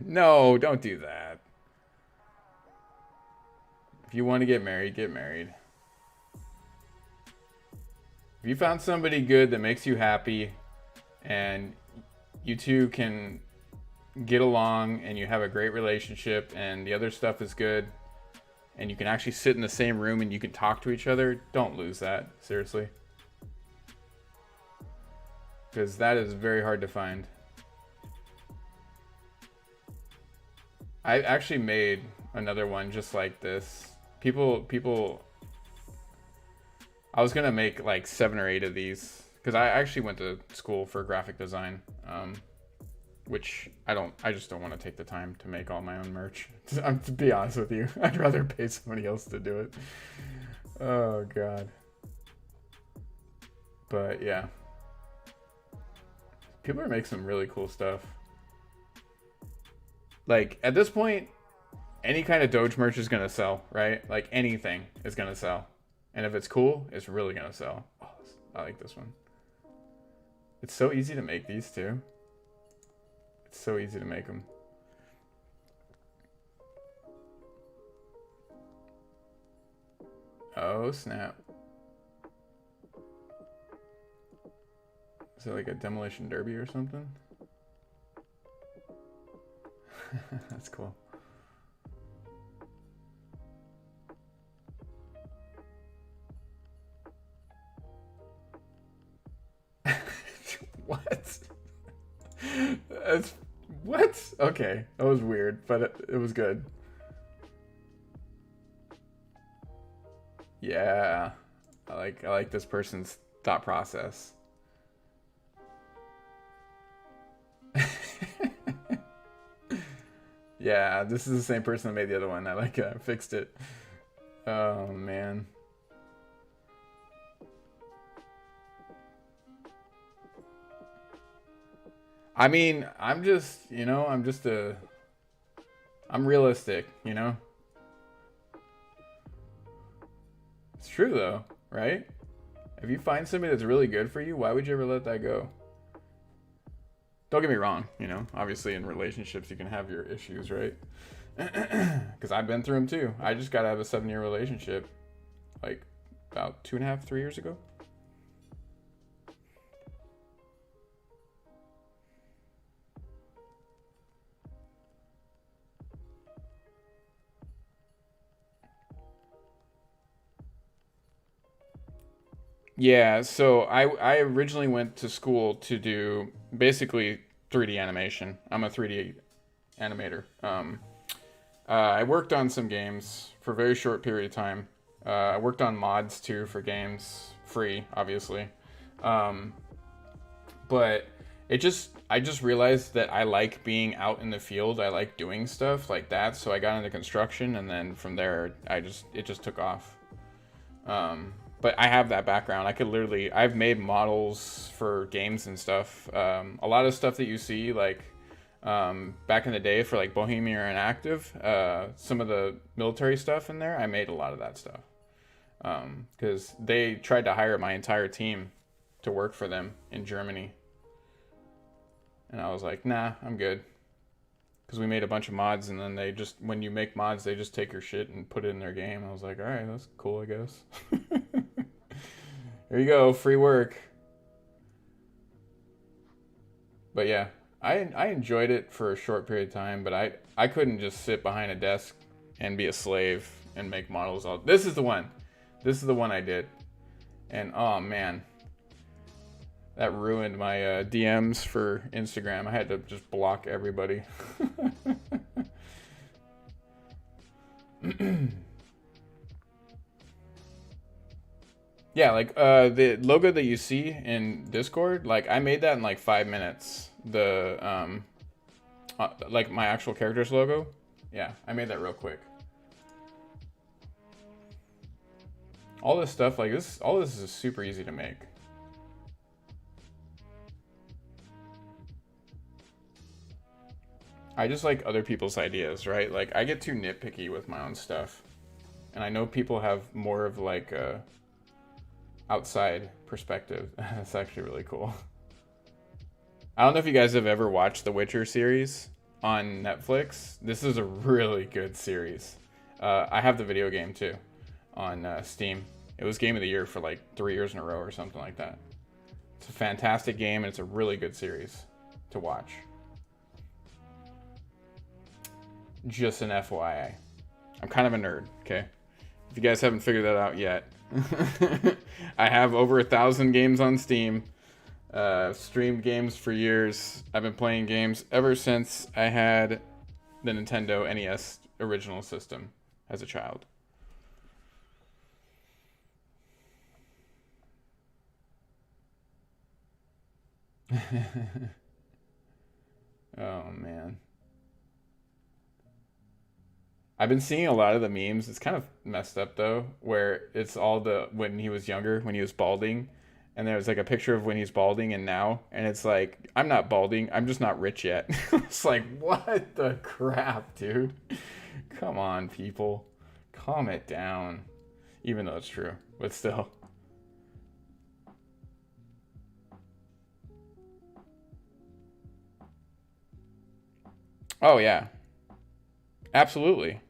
No, don't do that. If you want to get married, get married. If you found somebody good that makes you happy and you two can get along and you have a great relationship and the other stuff is good and you can actually sit in the same room and you can talk to each other, don't lose that. Seriously. Because that is very hard to find. I actually made another one just like this. People I was gonna make like 7 or 8 of these because I actually went to school for graphic design, which I just don't want to take the time to make all my own merch. To be honest with you, I'd rather pay somebody else to do it. Oh god. But yeah, people are making some really cool stuff. Like at this point, any kind of Doge merch is gonna sell, right? Like anything is gonna sell, and if it's cool, it's really gonna sell. Oh, I like this one. It's so easy to make these too. It's so easy to make them. Oh snap! Is it like a demolition derby or something? That's cool. What? That's what? Okay, that was weird, but it was good. Yeah, I like this person's thought process. Yeah, this is the same person that made the other one. I like fixed it. Oh man. I mean, I'm realistic, you know? It's true though, right? If you find somebody that's really good for you, why would you ever let that go? Don't get me wrong, you know, obviously in relationships you can have your issues, right? Because I've been through them too. I just got out of a 7-year relationship like about 2.5, 3 years ago. Yeah, so I originally went to school to do basically 3D animation. I'm a 3D animator. I worked on some games for a very short period of time. I worked on mods too for games, free, obviously. But I just realized that I like being out in the field. I like doing stuff like that. So I got into construction, and then from there, it just took off. But I have that background. I've made models for games and stuff. A lot of stuff that you see, like back in the day for like Bohemia and Active, some of the military stuff in there, I made a lot of that stuff. Because they tried to hire my entire team to work for them in Germany. And I was like, nah, I'm good. Because we made a bunch of mods, and then when you make mods, they just take your shit and put it in their game. I was like, all right, that's cool, I guess. Here you go, free work. But yeah, I enjoyed it for a short period of time, but I couldn't just sit behind a desk and be a slave and make models all. This is the one. This is the one I did. And oh man, that ruined my DMs for Instagram. I had to just block everybody. Yeah, like the logo that you see in Discord, like I made that in like 5 minutes. Like my actual character's logo. Yeah, I made that real quick. All this stuff like this, all this is super easy to make. I just like other people's ideas, right? Like I get too nitpicky with my own stuff. And I know people have more of like a outside perspective. That's actually really cool. I don't know if you guys have ever watched the Witcher series on Netflix. This is a really good series. I have the video game too on Steam. It was game of the year for like 3 years in a row or something like that. It's a fantastic game, and it's a really good series to watch. Just an FYI. I'm kind of a nerd, okay? If you guys haven't figured that out yet. I have over 1,000 games on Steam. Streamed games for years. I've been playing games ever since I had the Nintendo NES original system as a child. Oh man. I've been seeing a lot of the memes. It's kind of messed up though, where it's all the when he was younger, when he was balding, and there's like a picture of when he's balding and now, and it's like, I'm not balding, I'm just not rich yet. It's like, what the crap, dude? Come on, people. Calm it down. Even though it's true, but still. Oh yeah. Absolutely.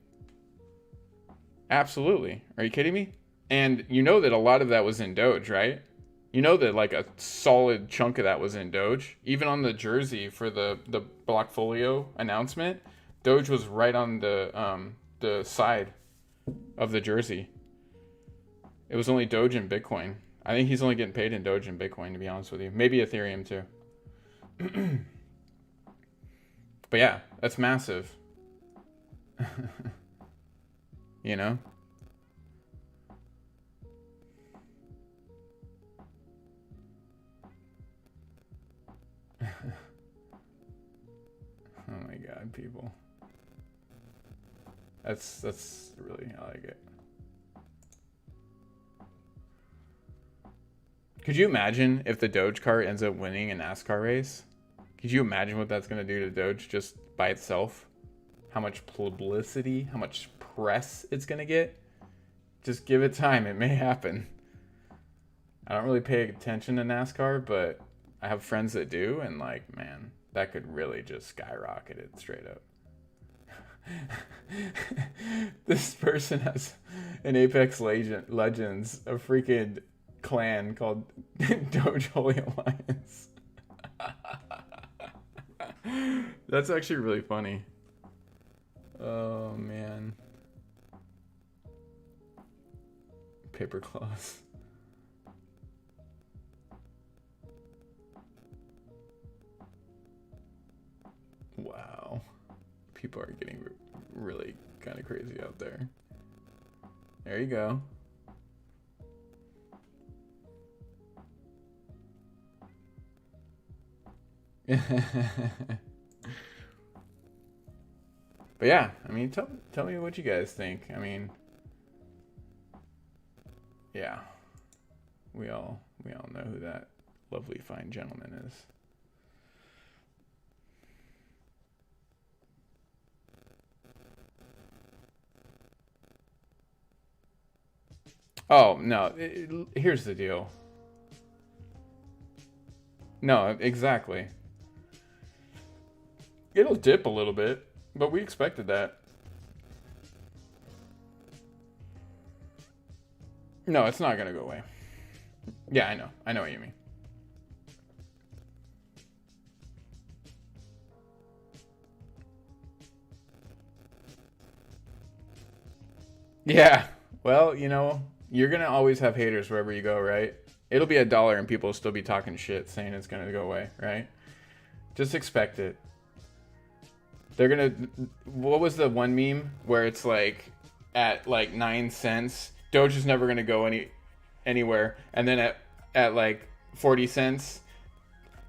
Absolutely. Are you kidding me? And you know that a lot of that was in Doge, right? You know that like a solid chunk of that was in Doge. Even on the jersey for the Blockfolio announcement, Doge was right on the side of the jersey. It was only Doge and Bitcoin. I think he's only getting paid in Doge and Bitcoin, to be honest with you. Maybe Ethereum too. But yeah, that's massive. You know? Oh my god, people. That's really, I like it. Could you imagine if the Doge car ends up winning a NASCAR race? Could you imagine what that's going to do to Doge just by itself? How much publicity, how much press it's going to get? Just give it time. It may happen. I don't really pay attention to NASCAR, but I have friends that do, and like, man, that could really just skyrocket it straight up. This person has an Apex Legends, a freaking clan called Doge Holy Alliance. That's actually really funny. Oh man. Paper claws. Wow. People are getting really kind of crazy out there. There you go. But yeah, I mean, tell me what you guys think. I mean, yeah, we all know who that lovely fine gentleman is. Oh no, here's the deal. No, exactly. It'll dip a little bit, but we expected that. No, it's not gonna go away. Yeah, I know. I know what you mean. Yeah. Well, you know, you're gonna always have haters wherever you go, right? It'll be $1 and people will still be talking shit, saying it's gonna go away, right? Just expect it. They're gonna. What was the one meme where it's like at like 9 cents, Doge is never gonna go anywhere, and then at like 40 cents,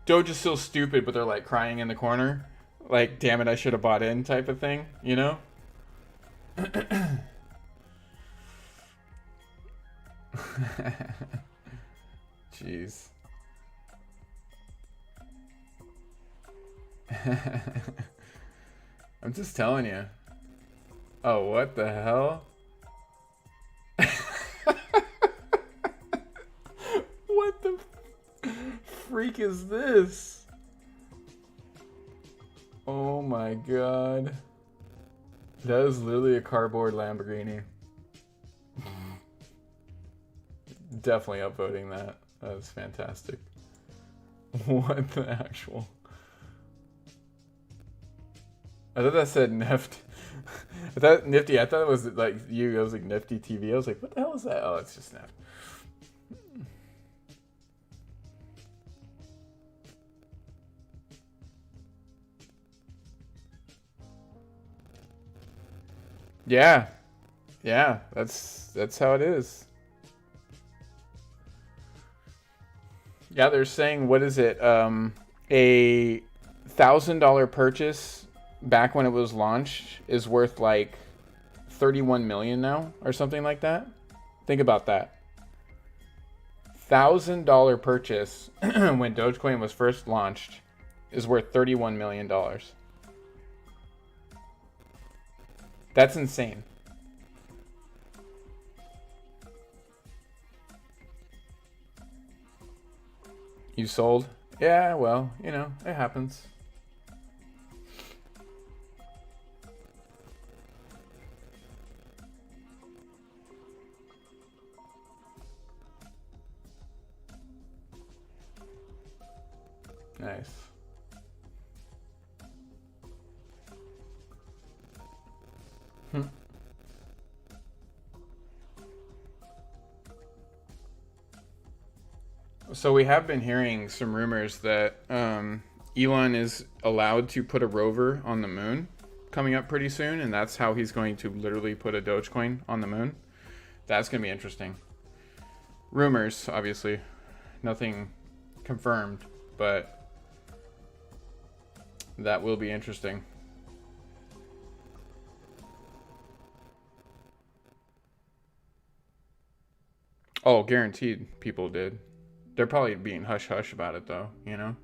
Doge is still stupid, but they're like crying in the corner, like damn it, I should have bought in, type of thing, you know? Jeez. I'm just telling you. Oh, what the hell? What the freak is this? Oh my god. That is literally a cardboard Lamborghini. Definitely upvoting that. That was fantastic. What the actual? I thought that said Neft. I thought Nifty. I thought it was like you. It was like Nifty TV. I was like, what the hell is that? Oh, it's just Neft. Yeah, yeah. That's how it is. Yeah, they're saying, what is it? a $1,000 purchase back when it was launched is worth like 31 million now or something like that. Think about that. $1,000 purchase when Dogecoin was first launched is worth $31 million. That's insane. You sold? Yeah, well, you know, it happens. Nice. So we have been hearing some rumors that Elon is allowed to put a rover on the moon coming up pretty soon, and that's how he's going to literally put a Dogecoin on the moon. That's going to be interesting. Rumors, obviously. Nothing confirmed, but that will be interesting. Oh, guaranteed people did. They're probably being hush-hush about it, though, you know?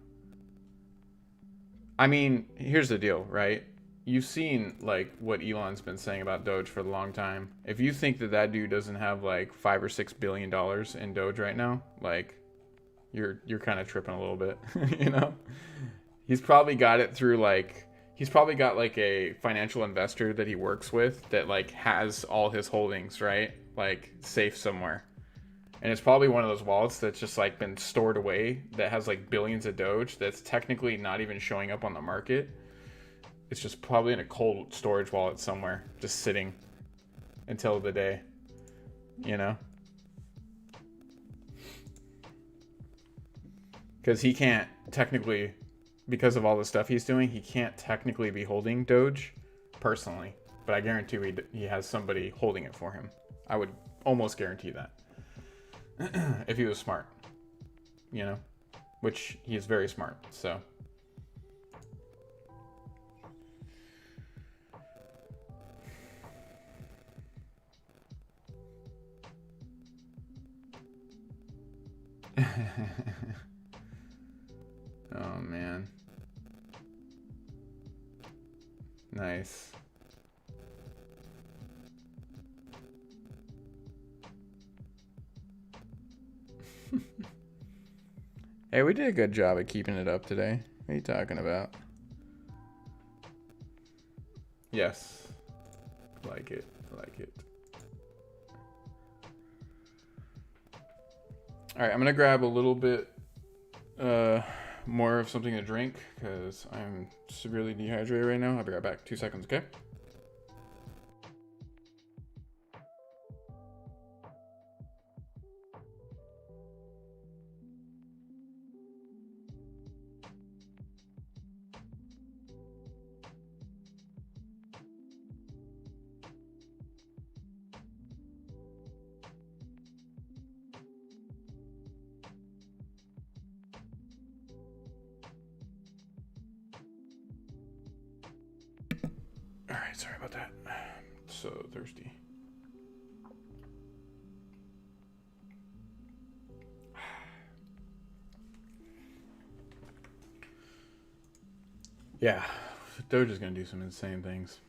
I mean, here's the deal, right? You've seen, like, what Elon's been saying about Doge for a long time. If you think that that dude doesn't have, like, $5 or $6 billion in Doge right now, like, you're kind of tripping a little bit, you know? He's probably got it through, like... He's probably got, like, a financial investor that he works with that, like, has all his holdings, right? Like, safe somewhere. And it's probably one of those wallets that's just like been stored away that has like billions of Doge that's technically not even showing up on the market. It's just probably in a cold storage wallet somewhere, just sitting until the day, you know? Because he can't technically, because of all the stuff he's doing, he can't technically be holding Doge personally. But I guarantee he has somebody holding it for him. I would almost guarantee that. If he was smart, you know, which he is very smart, so. Oh, man. Nice. Hey, we did a good job of keeping it up today. What are you talking about? Yes. Like it. Like it. Alright, I'm going to grab a little bit more of something to drink because I'm severely dehydrated right now. I'll be right back. 2 seconds, okay? Alright, sorry about that. So thirsty. Yeah, Doge is going to do some insane things.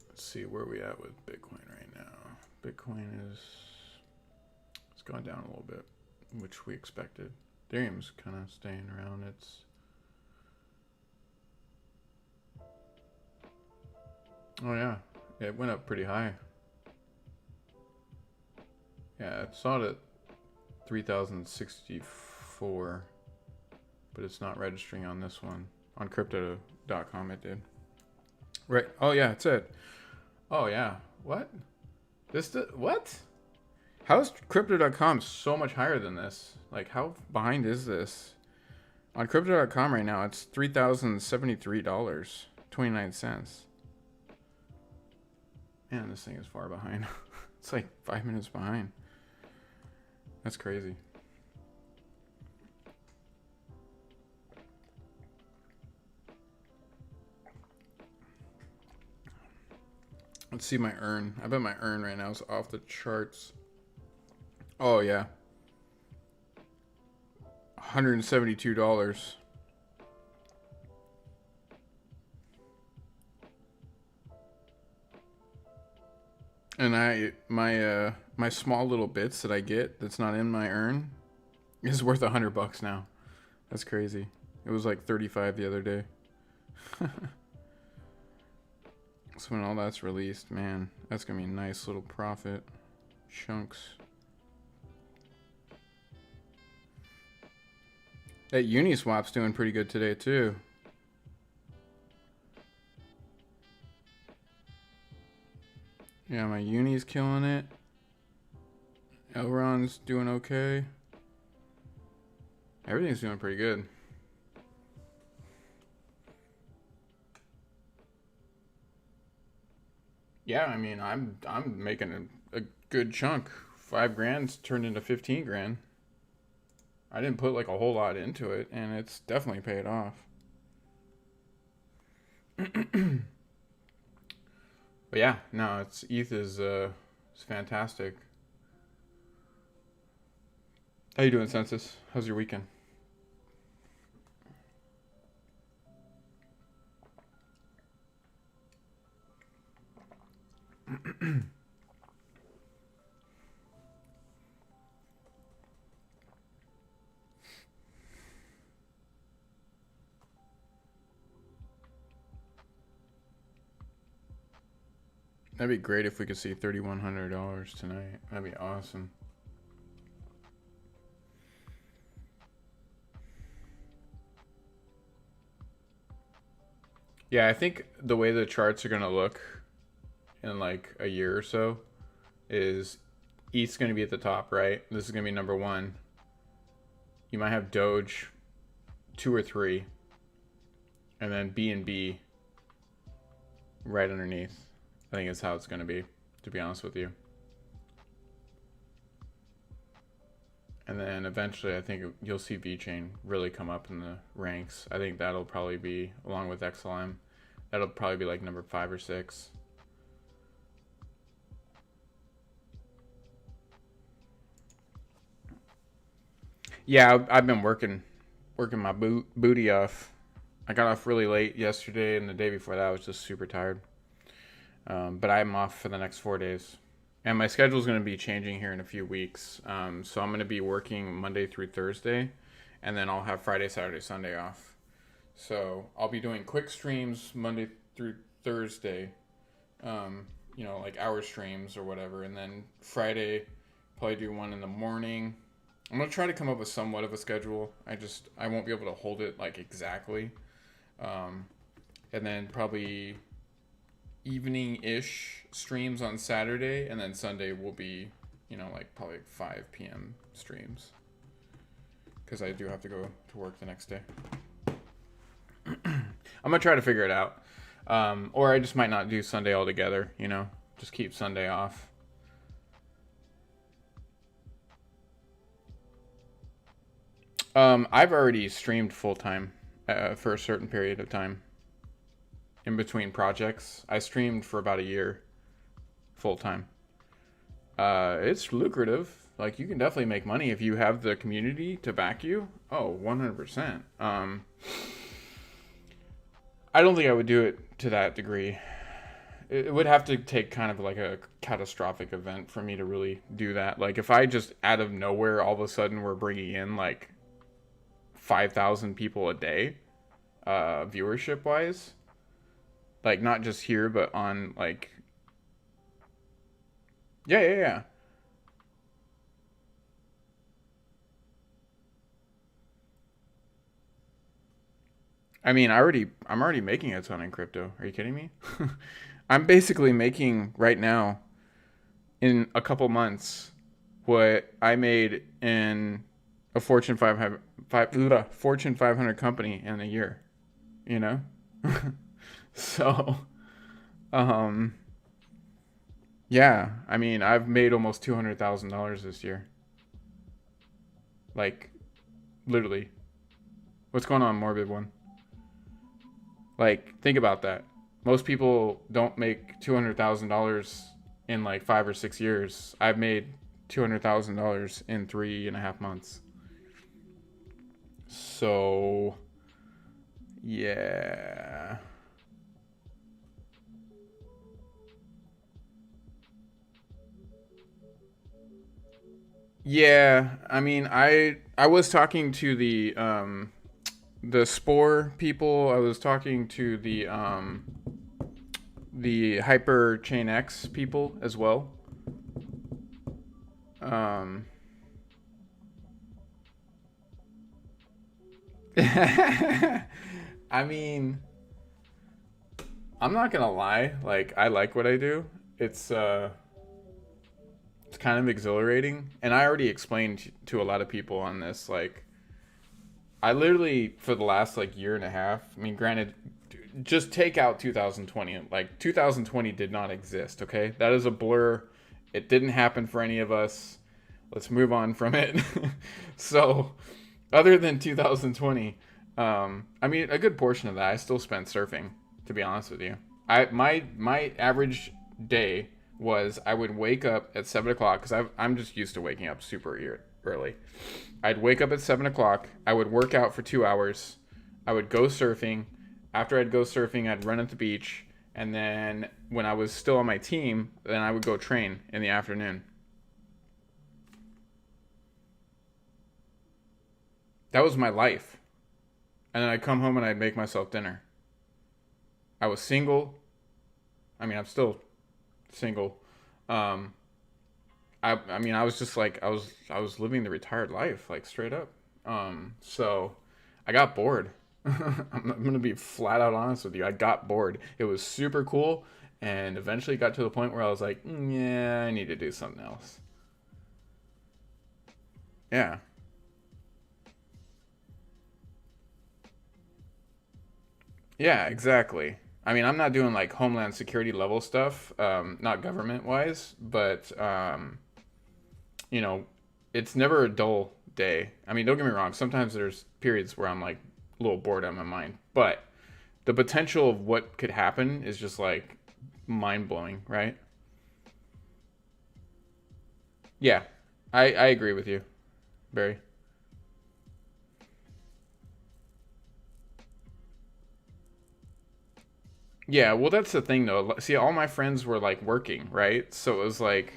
Let's see where we at with Bitcoin right now. Bitcoin it's gone down a little bit, which we expected. Ethereum's kind of staying around. Oh yeah, it went up pretty high. Yeah, it saw it at 3,064, but it's not registering on this one. On crypto.com it did. Right. Oh yeah, it's it. Oh yeah. What? What? How is crypto.com so much higher than this? Like, how behind is this? On crypto.com right now, it's $3,073.29. Man, this thing is far behind. It's like 5 minutes behind. That's crazy. Let's see my earn. I bet my earn right now is off the charts. Oh yeah, $172. And my small little bits that I get that's not in my earn is worth $100 now. That's crazy. It was like 35 the other day. So when all that's released, man, that's gonna be a nice little profit chunks. That Uniswap's doing pretty good today too. Yeah, my Uni's killing it. Elron's doing okay. Everything's doing pretty good. Yeah, I mean, I'm making a good chunk. 5 grand's turned into 15 grand. I didn't put like a whole lot into it, and it's definitely paid off. But yeah, no, it's ETH is fantastic. How you doing, Census? How's your weekend? That'd be great if we could see $3,100 tonight. That'd be awesome. Yeah, I think the way the charts are gonna look in like a year or so is ETH's gonna be at the top, right? This is gonna be number 1. You might have Doge 2 or 3, and then BNB right underneath. I think that's how it's gonna be, to be honest with you. And then eventually, I think you'll see VeChain really come up in the ranks. I think that'll probably be, along with XLM, that'll probably be like number 5 or 6. Yeah, I've been working my booty off. I got off really late yesterday, and the day before that I was just super tired. But I'm off for the next 4 days. And my schedule is going to be changing here in a few weeks. So I'm going to be working Monday through Thursday, and then I'll have Friday, Saturday, Sunday off. So I'll be doing quick streams Monday through Thursday, you know, like hour streams or whatever. And then Friday, probably do one in the morning. I'm going to try to come up with somewhat of a schedule. I won't be able to hold it like exactly. And then probably evening-ish streams on Saturday, and then Sunday will be, you know, like probably 5 p.m. streams, because I do have to go to work the next day. I'm gonna try to figure it out, or I just might not do Sunday altogether, you know, just keep Sunday off. I've already streamed full-time for a certain period of time. In between projects, I streamed for about a year full time. It's lucrative. Like, you can definitely make money if you have the community to back you. Oh, 100%. I don't think I would do it to that degree. It would have to take kind of like a catastrophic event for me to really do that. Like, if I just out of nowhere all of a sudden we're bringing in like 5,000 people a day, viewership wise, like not just here but on like yeah. I mean, I'm already making a ton in crypto. Are you kidding me? I'm basically making right now in a couple months what I made in a Fortune 500 company in a year, you know? So, yeah, I mean, I've made almost $200,000 this year. Like, literally. What's going on, Morbid One? Like, think about that. Most people don't make $200,000 in like 5 or 6 years. I've made $200,000 in 3.5 months. So, yeah. Yeah, I mean, I was talking to the Spore people. I was talking to the Hyper Chain X people as well. Um, I mean, I'm not gonna lie. Like, I like what I do. It's uh, it's kind of exhilarating, and I already explained to a lot of people on this. Like, I literally for the last like year and a half. I mean, granted, just take out 2020. Like 2020 did not exist. Okay, that is a blur. It didn't happen for any of us. Let's move on from it. So, other than 2020, I mean, a good portion of that I still spent surfing. To be honest with you, my average day was I would wake up at 7 o'clock because I'm just used to waking up super early. I'd wake up at 7 o'clock. I would work out for 2 hours. I would go surfing. After I'd go surfing, I'd run at the beach, and then when I was still on my team, then I would go train in the afternoon. That was my life. And then I'd come home and I'd make myself dinner. I was single. I mean, I'm still single. Um, I mean, I was just like I was living the retired life, like straight up. So I got bored. I'm gonna be flat out honest with you. I got bored. It was super cool, and eventually got to the point where I was like, yeah, I need to do something else. Yeah, yeah, exactly. I mean, I'm not doing like Homeland Security level stuff, not government wise, but you know, it's never a dull day. I mean, don't get me wrong. Sometimes there's periods where I'm like a little bored out of my mind, but the potential of what could happen is just like mind blowing, right? Yeah, I agree with you, Barry. Yeah, well, that's the thing though. See, all my friends were like working, right? So it was like,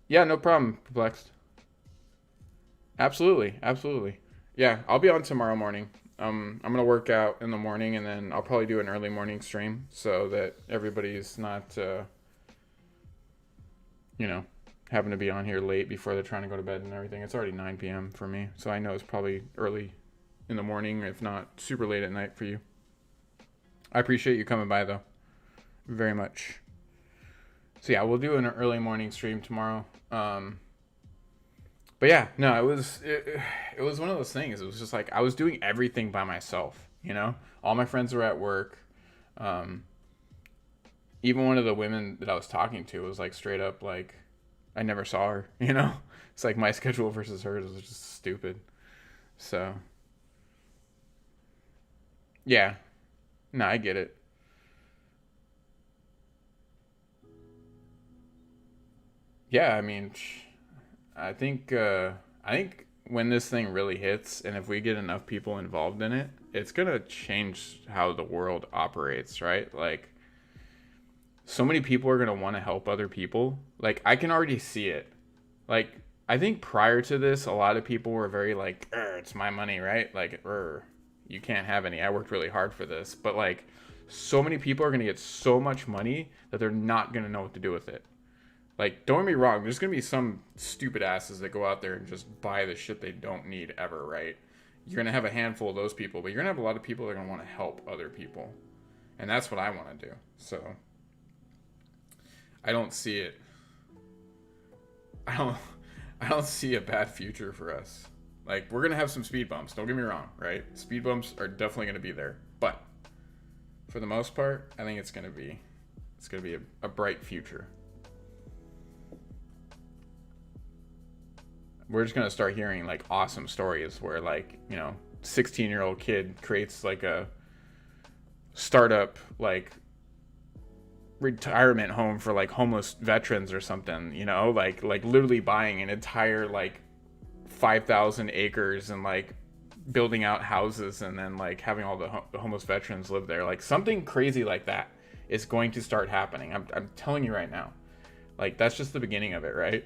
yeah, no problem, perplexed. Absolutely, absolutely. Yeah, I'll be on tomorrow morning. I'm gonna work out in the morning, and then I'll probably do an early morning stream so that everybody's not, you know, having to be on here late before they're trying to go to bed and everything. It's already 9 p.m. for me, so I know it's probably early in the morning, if not super late at night for you. I appreciate you coming by though, very much. So yeah, we'll do an early morning stream tomorrow. But yeah, no, it was one of those things. It was just like I was doing everything by myself. You know, all my friends were at work. Um, Even one of the women that I was talking to was like straight up like I never saw her. You know, it's like my schedule versus hers was just stupid. So yeah, no, I get it. Yeah, I mean, I think when this thing really hits, and if we get enough people involved in it, it's gonna change how the world operates, right? Like, so many people are gonna want to help other people. Like, I can already see it. Like, I think prior to this, a lot of people were very like, "It's my money, right? Like, you can't have any. I worked really hard for this." But like, so many people are gonna get so much money that they're not gonna know what to do with it. Like, don't get me wrong, there's gonna be some stupid asses that go out there and just buy the shit they don't need ever, right? You're gonna have a handful of those people, but you're gonna have a lot of people that are gonna want to help other people. And that's what I want to do. So I don't see it. I don't I don't see a bad future for us. Like, we're gonna have some speed bumps, don't get me wrong, right? Speed bumps are definitely gonna be there. But for the most part, I think it's gonna be a bright future. We're just gonna start hearing like awesome stories where like 16-year-old kid creates like a startup like retirement home for like homeless veterans or something, like literally buying an entire like 5,000 acres and like building out houses and then like having all the homeless veterans live there. Like something crazy like that is going to start happening. I'm telling you right now. Like that's just the beginning of it, right?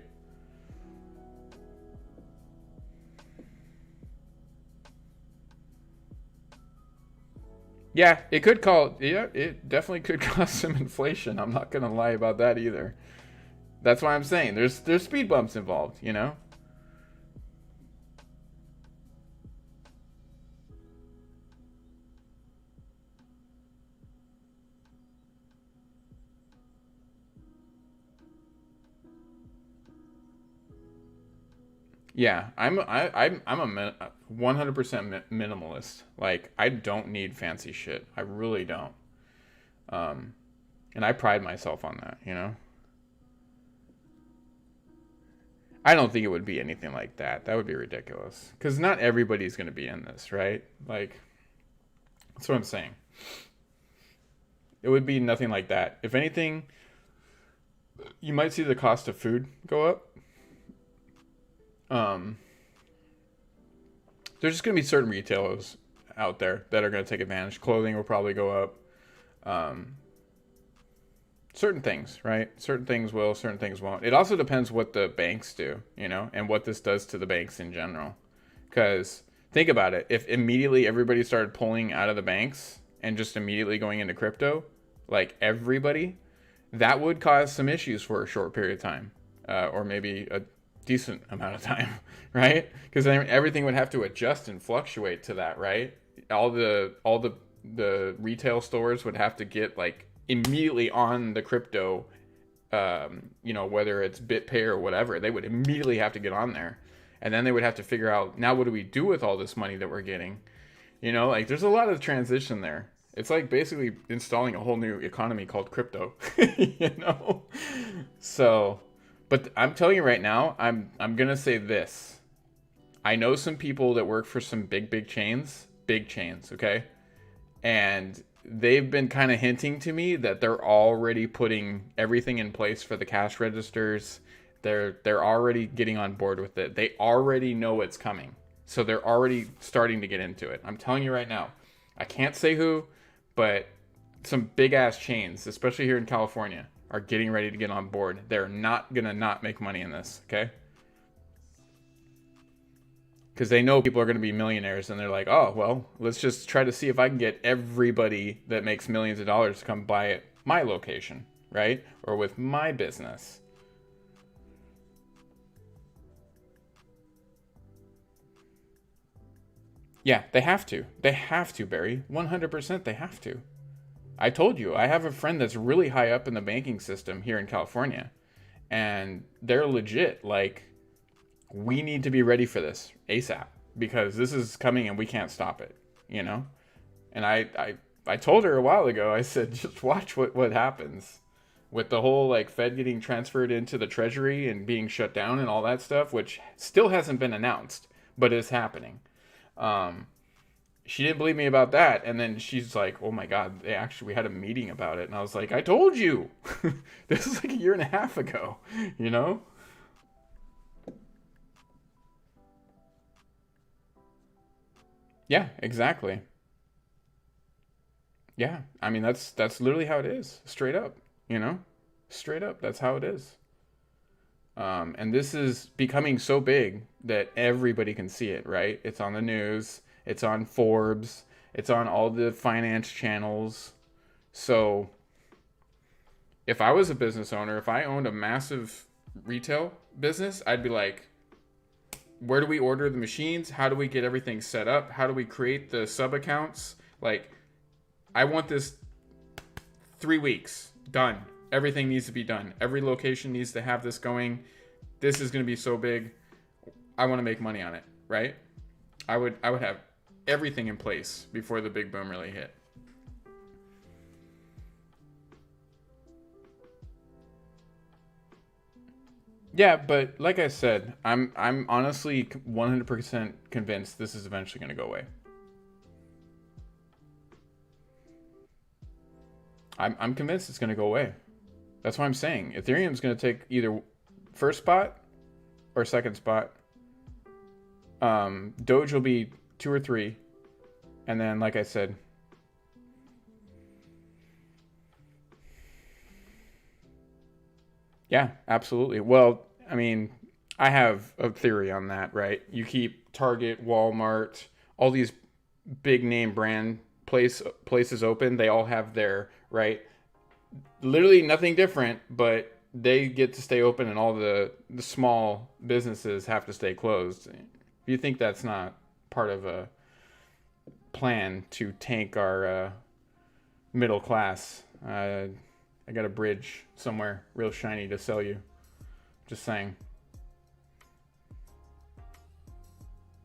Yeah, it definitely could cause some inflation. I'm not gonna lie about that either. That's why I'm saying there's speed bumps involved. Yeah, I'm a 100% minimalist. Like I don't need fancy shit. I really don't. Um, and I pride myself on that. I don't think it would be anything like that. That would be ridiculous. Because not everybody's going to be in this, right? Like, that's what I'm saying. It would be nothing like that. If anything, you might see the cost of food go up. Um, there's just going to be certain retailers out there that are going to take advantage. Clothing will probably go up. Um, certain things, right? Certain things will, certain things won't. It also depends what the banks do, and what this does to the banks in general. Because think about it. If immediately everybody started pulling out of the banks and just immediately going into crypto, like everybody, that would cause some issues for a short period of time, or maybe a decent amount of time, right? Because then everything would have to adjust and fluctuate to that, right? All the retail stores would have to get like immediately on the crypto, whether it's BitPay or whatever, they would immediately have to get on there. And then they would have to figure out, now what do we do with all this money that we're getting? Like there's a lot of transition there. It's like basically installing a whole new economy called crypto, you know? So, but I'm telling you right now, I'm going to say this. I know some people that work for some big chains, okay? And they've been kind of hinting to me that they're already putting everything in place for the cash registers. They're already getting on board with it. They already know it's coming. So they're already starting to get into it. I'm telling you right now. I can't say who, but some big ass chains, especially here in California, are getting ready to get on board. They're not going to not make money in this, okay? Because they know people are going to be millionaires, and they're like, oh, well, let's just try to see if I can get everybody that makes millions of dollars to come buy at my location, right? Or with my business. Yeah, they have to. They have to, Barry. 100% they have to. I told you, I have a friend that's really high up in the banking system here in California, and they're legit. Like, we need to be ready for this ASAP because this is coming and we can't stop it, you know? And I told her a while ago, I said, just watch what happens with the whole like Fed getting transferred into the Treasury and being shut down and all that stuff, which still hasn't been announced, but is happening. Um, she didn't believe me about that, and then she's like, oh my god, we had a meeting about it, and I was like, I told you. This is like a year and a half ago, you know? Yeah, exactly. Yeah, I mean that's literally how it is, straight up, you know? Straight up, that's how it is. And this is becoming so big that everybody can see it, right? It's on the news, it's on Forbes, it's on all the finance channels. So if I was a business owner, if I owned a massive retail business, I'd be like, where do we order the machines? How do we get everything set up? How do we create the sub accounts? Like, I want this 3 weeks done. Everything needs to be done. Every location needs to have this going. This is going to be so big. I want to make money on it, right? I would have everything in place before the big boom really hit. Yeah, but like I said, I'm honestly 100% convinced this is eventually going to go away. I'm convinced it's going to go away. That's what I'm saying. Ethereum's going to take either first spot or second spot. Doge will be 2 or 3. And then, like I said, yeah, absolutely. Well, I mean, I have a theory on that, right? You keep Target, Walmart, all these big name brand places open. They all have their, right? Literally nothing different, but they get to stay open and all the small businesses have to stay closed. If you think that's not part of a plan to tank our middle class, I got a bridge somewhere real shiny to sell you. Just saying.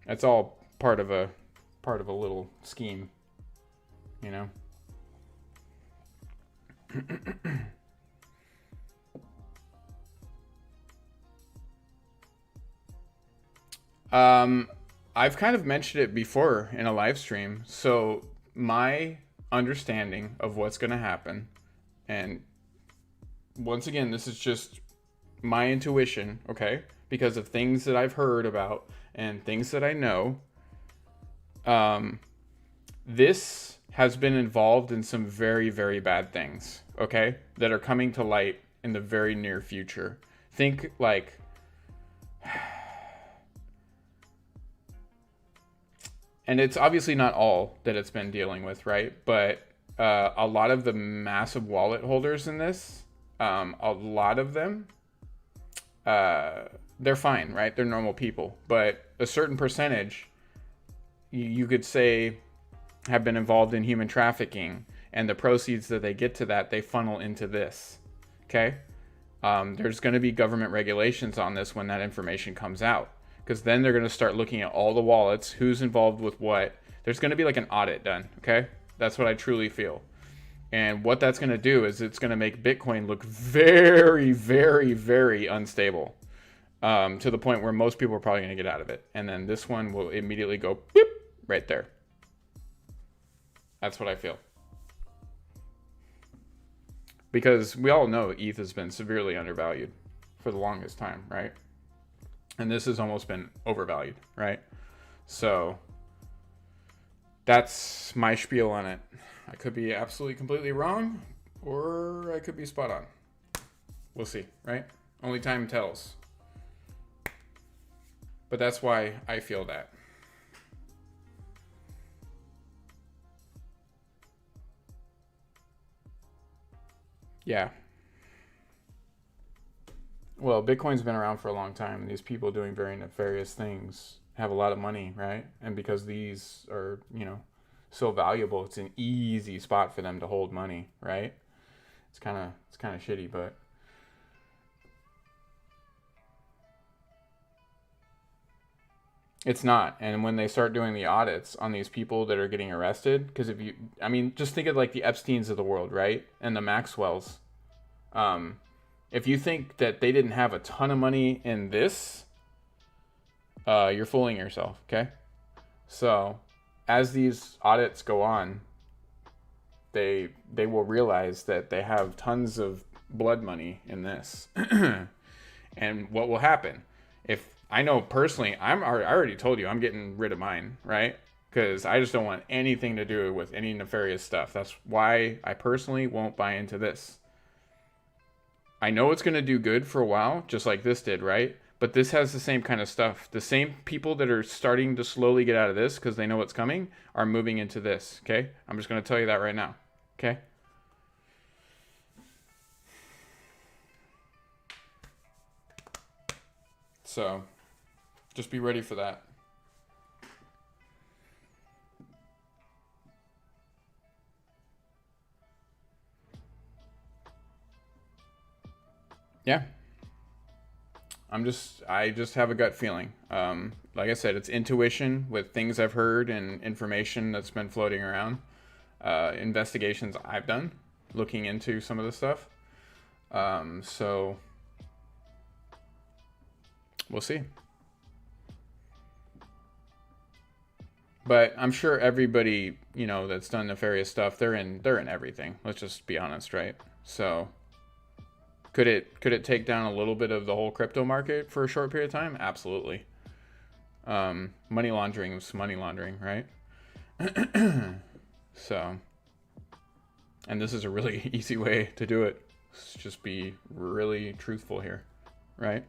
That's all part of a little scheme, you know. I've kind of mentioned it before in a live stream. So my understanding of what's going to happen, and once again, this is just my intuition, okay? Because of things that I've heard about and things that I know. This has been involved in some very, very bad things, okay? That are coming to light in the very near future. Think like... And it's obviously not all that it's been dealing with, right? But a lot of the massive wallet holders in this, a lot of them, they're fine, right? They're normal people. But a certain percentage, you could say, have been involved in human trafficking. And the proceeds that they get to that, they funnel into this, okay? There's going to be government regulations on this when that information comes out. Because then they're going to start looking at all the wallets, who's involved with what. There's going to be like an audit done, okay? That's what I truly feel. And what that's going to do is it's going to make Bitcoin look very, very, very unstable. To the point where most people are probably going to get out of it. And then this one will immediately go boop, right there. That's what I feel. Because we all know ETH has been severely undervalued for the longest time, right? And this has almost been overvalued, right? So that's my spiel on it. I could be absolutely completely wrong, or I could be spot on. We'll see, right? Only time tells. But that's why I feel that. Yeah. Well, Bitcoin's been around for a long time, and these people doing very nefarious things have a lot of money, right? And because these are, so valuable, it's an easy spot for them to hold money, right? It's kind of shitty, but it's not. And when they start doing the audits on these people that are getting arrested, because just think of like the Epsteins of the world, right? And the Maxwells. If you think that they didn't have a ton of money in this, you're fooling yourself, okay? So, as these audits go on, they will realize that they have tons of blood money in this. And what will happen? If I know personally, I already told you I'm getting rid of mine, right? Because I just don't want anything to do with any nefarious stuff. That's why I personally won't buy into this. I know it's going to do good for a while, just like this did, right? But this has the same kind of stuff. The same people that are starting to slowly get out of this because they know what's coming are moving into this, okay? I'm just going to tell you that right now, okay? So, just be ready for that. Yeah. I just have a gut feeling. Like I said, it's intuition with things I've heard and information that's been floating around. Investigations I've done, looking into some of this stuff. So we'll see. But I'm sure everybody, you know, that's done nefarious stuff, they're in everything. Let's just be honest, right? So could it take down a little bit of the whole crypto market for a short period of time? Absolutely. Money laundering is money laundering, right? So, and this is a really easy way to do it. Let's just be really truthful here, right?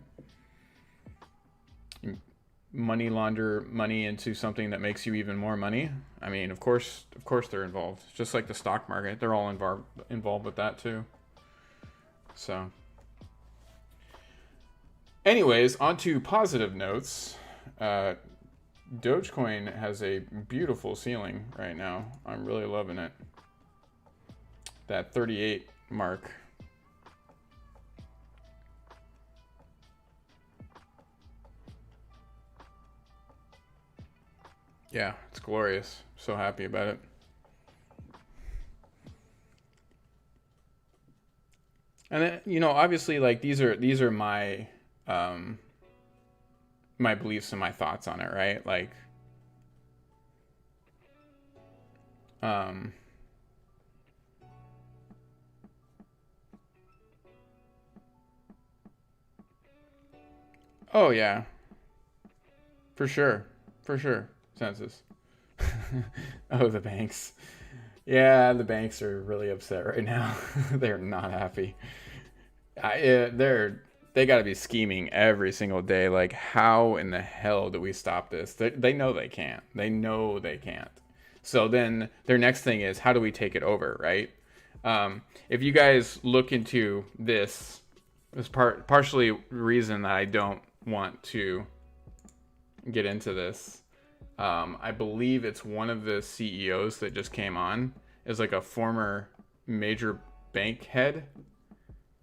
Money launder money into something that makes you even more money. I mean, of course they're involved. Just like the stock market, they're all involved with that too. So, anyways, on to positive notes. Dogecoin has a beautiful ceiling right now. I'm really loving it. That 38 mark. Yeah, it's glorious. So happy about it. And then, you know, obviously, like these are my my beliefs and my thoughts on it, right? Like, um, oh yeah, for sure, census. Oh, the banks. Yeah, the banks are really upset right now. They're not happy. They got to be scheming every single day. Like, how in the hell do we stop this? They know they can't. They know they can't. So then their next thing is, how do we take it over, right? If you guys look into this, is partially reason that I don't want to get into this. I believe it's one of the CEOs that just came on is like a former major bank head,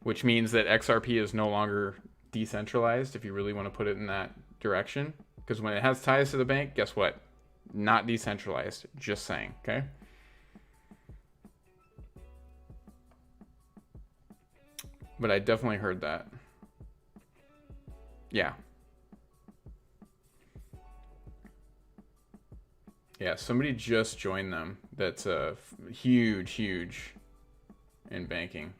which means that XRP is no longer decentralized, if you really want to put it in that direction. Because when it has ties to the bank, guess what? Not decentralized. Just saying, okay? But I definitely heard that. Yeah. Yeah, somebody just joined them that's huge in banking.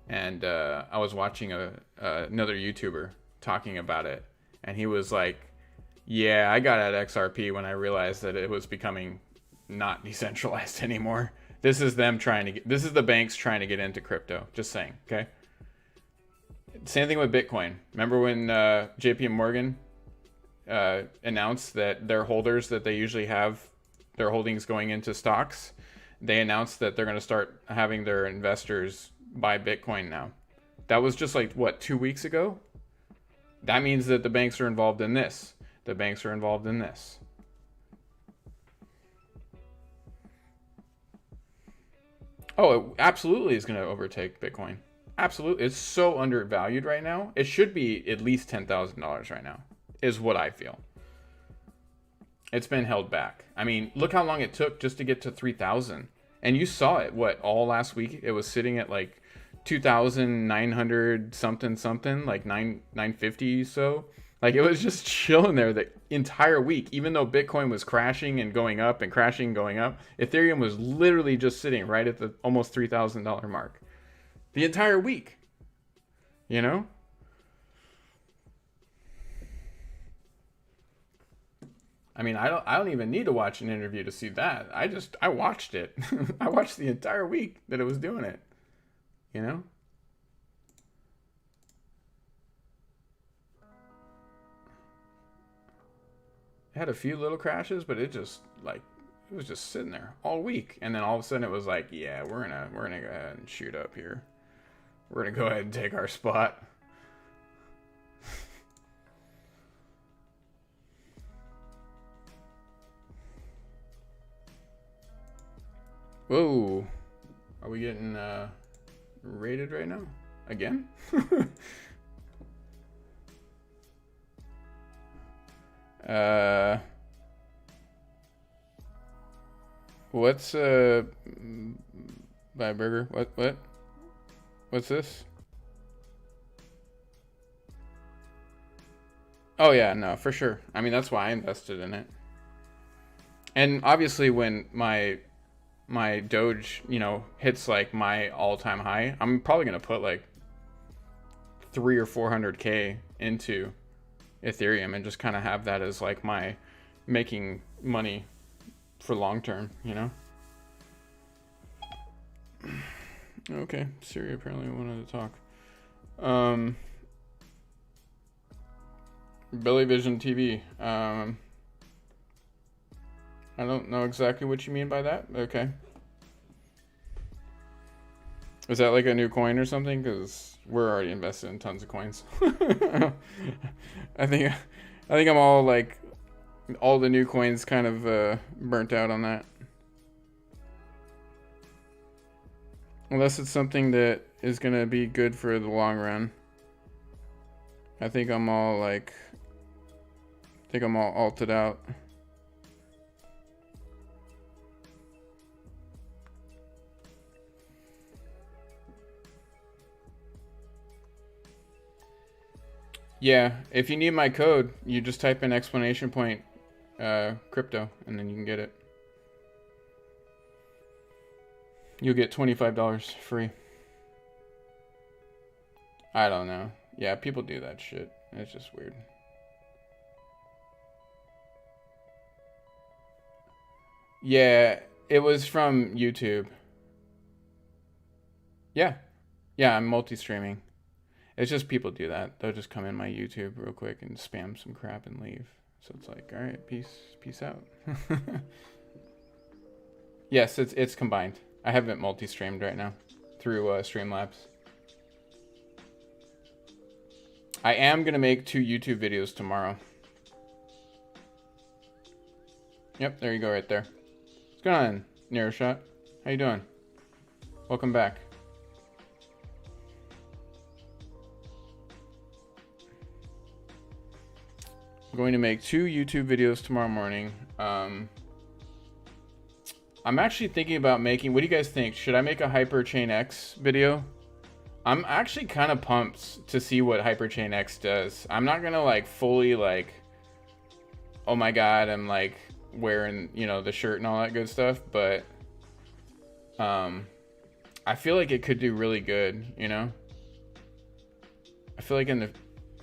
And I was watching another YouTuber talking about it, and he was like, "Yeah, I got at XRP when I realized that it was becoming not decentralized anymore. This is them trying to get. This is the banks trying to get into crypto. Just saying, okay." Same thing with Bitcoin. Remember when JP Morgan announced that their holders that they usually have their holdings going into stocks, they announced that they're going to start having their investors buy Bitcoin now. That was just like, what, 2 weeks ago? That means that the banks are involved in this. The banks are involved in this. Oh, it absolutely is going to overtake Bitcoin. Absolutely. It's so undervalued right now. It should be at least $10,000 right now, is what I feel. It's been held back. I mean, look how long it took just to get to 3,000. And you saw it, what, all last week? It was sitting at like 2,900 something, like 950 so. Like, it was just chilling there the entire week. Even though Bitcoin was crashing and going up and crashing and going up, Ethereum was literally just sitting right at the almost $3,000 mark the entire week. You know? I mean, I don't even need to watch an interview to see that. I watched it. I watched the entire week that it was doing it. You know? It had a few little crashes, but it just like it was just sitting there all week. And then all of a sudden it was like, yeah, we're gonna go ahead and shoot up here. We're gonna go ahead and take our spot. Whoa. Are we getting rated right now? Again? What's buy burger? What's this? Oh yeah, no, for sure. I mean, that's why I invested in it. And obviously when my Doge, you know, hits like my all-time high, I'm probably gonna put like 300 or 400K into Ethereum and just kind of have that as like my making money for long term, you know. Okay, Siri apparently wanted to talk. Billy Vision TV. I don't know exactly what you mean by that. Okay. Is that like a new coin or something? Because we're already invested in tons of coins. I think I'm all like all the new coins kind of burnt out on that. Unless it's something that is gonna be good for the long run. I think I'm all like alted out. Yeah, if you need my code, you just type in exclamation point crypto and then you can get it. You'll get $25 free. I don't know. Yeah, people do that shit. It's just weird. Yeah, it was from YouTube. Yeah. Yeah, I'm multi-streaming. It's just people do that. They'll just come in my YouTube real quick and spam some crap and leave. So it's like, all right, peace out. Yes, it's combined. I have it multi-streamed right now through Streamlabs. I am gonna make 2 YouTube videos tomorrow. Yep, there you go right there. What's going on, Narrow Shot? How you doing? Welcome back. I'm going to make 2 YouTube videos tomorrow morning. I'm actually thinking about making, what do you guys think? Should I make a Hyperchain X video? I'm actually kind of pumped to see what Hyperchain X does. I'm not gonna like fully like, oh my god, I'm like wearing, you know, the shirt and all that good stuff, but I feel like it could do really good, you know? I feel like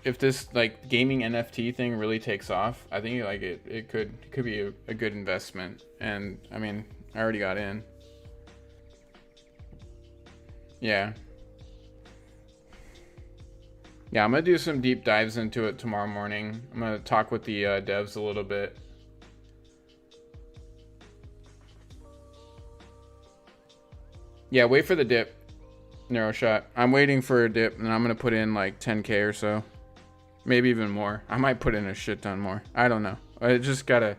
if this like gaming NFT thing really takes off, I think like it could be a good investment. And I mean, I already got in. Yeah. Yeah, I'm gonna do some deep dives into it tomorrow morning. I'm gonna talk with the devs a little bit. Yeah, wait for the dip, Narrow Shot. I'm waiting for a dip, and I'm gonna put in like 10K or so, maybe even more. I might put in a shit ton more. I don't know. I gotta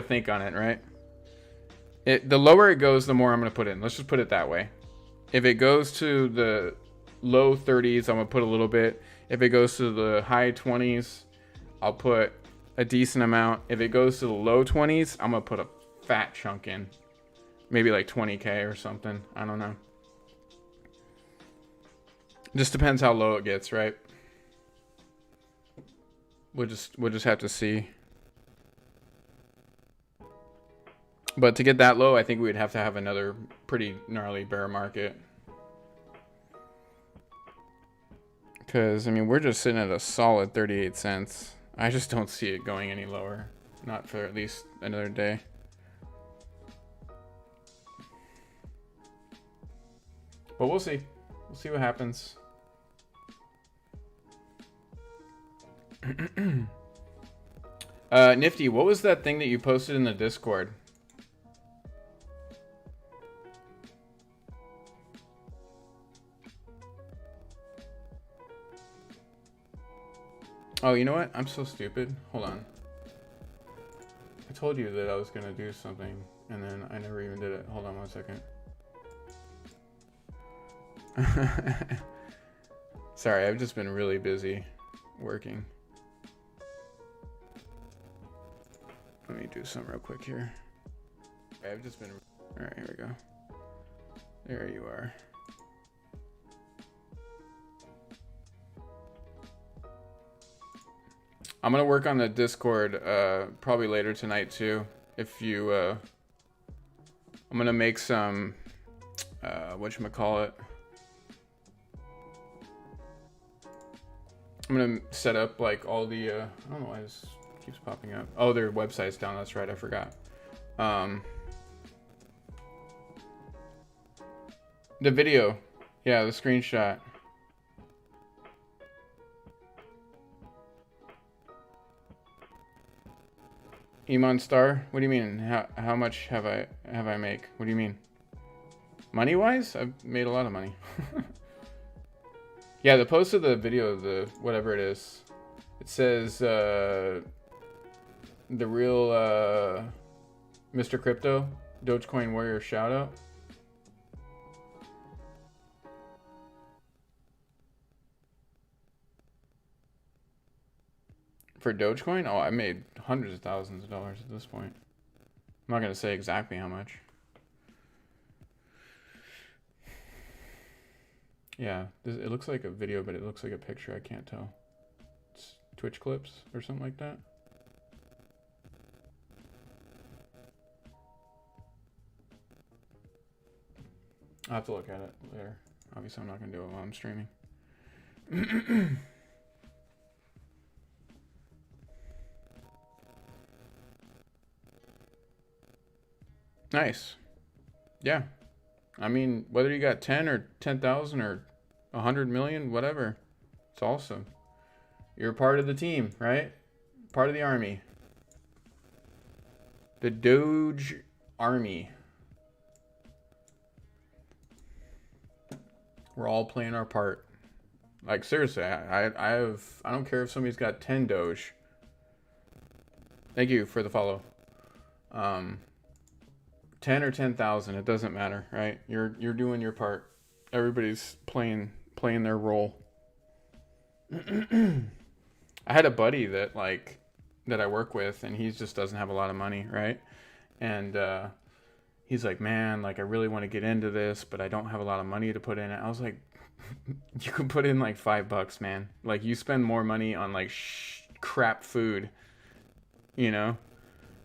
think on it, right? The lower it goes, the more I'm gonna put in. Let's just put it that way. If it goes to the low 30s, I'm gonna put a little bit. If it goes to the high 20s, I'll put a decent amount. If it goes to the low 20s, I'm gonna put a fat chunk in. Maybe like 20K or something. I don't know. Just depends how low it gets, right? We'll just have to see. But to get that low, I think we'd have to have another pretty gnarly bear market. Because, I mean, we're just sitting at a solid 38 cents. I just don't see it going any lower. Not for at least another day. But we'll see. We'll see what happens. Nifty, what was that thing that you posted in the Discord? Oh, you know what? I'm so stupid. Hold on. I told you that I was going to do something, and then I never even did it. Hold on 1 second. Sorry, I've just been really busy working. Let me do something real quick here. I've just been... Alright, here we go. There you are. I'm gonna work on the Discord probably later tonight too. if you, I'm gonna make some, whatchamacallit. I'm gonna set up like all the, I don't know why this keeps popping up. Oh, their website's down. That's right. I forgot. The video. Yeah, the screenshot. Iman Star? What do you mean? How much have I make? What do you mean? Money wise? I've made a lot of money. Yeah, the post of the video, the whatever it is, it says the real Mr. Crypto, Dogecoin Warrior shout out. For Dogecoin? Oh, I made hundreds of thousands of dollars at this point. I'm not going to say exactly how much. Yeah, it looks like a video, but it looks like a picture. I can't tell. It's Twitch clips or something like that. I'll have to look at it later. Obviously, I'm not going to do it while I'm streaming. Nice. Yeah. I mean, whether you got 10 or 10,000 or 100 million, whatever, it's awesome. You're part of the team, right? Part of the army. The Doge Army. We're all playing our part. Like, seriously, I don't care if somebody's got 10 Doge. Thank you for the follow. 10 or 10,000, it doesn't matter, right? You're doing your part. Everybody's playing their role. I had a buddy that I work with, and he just doesn't have a lot of money, right? And he's like, man, like I really want to get into this, but I don't have a lot of money to put in it. I was like, you can put in like $5, man. Like you spend more money on like crap food, you know,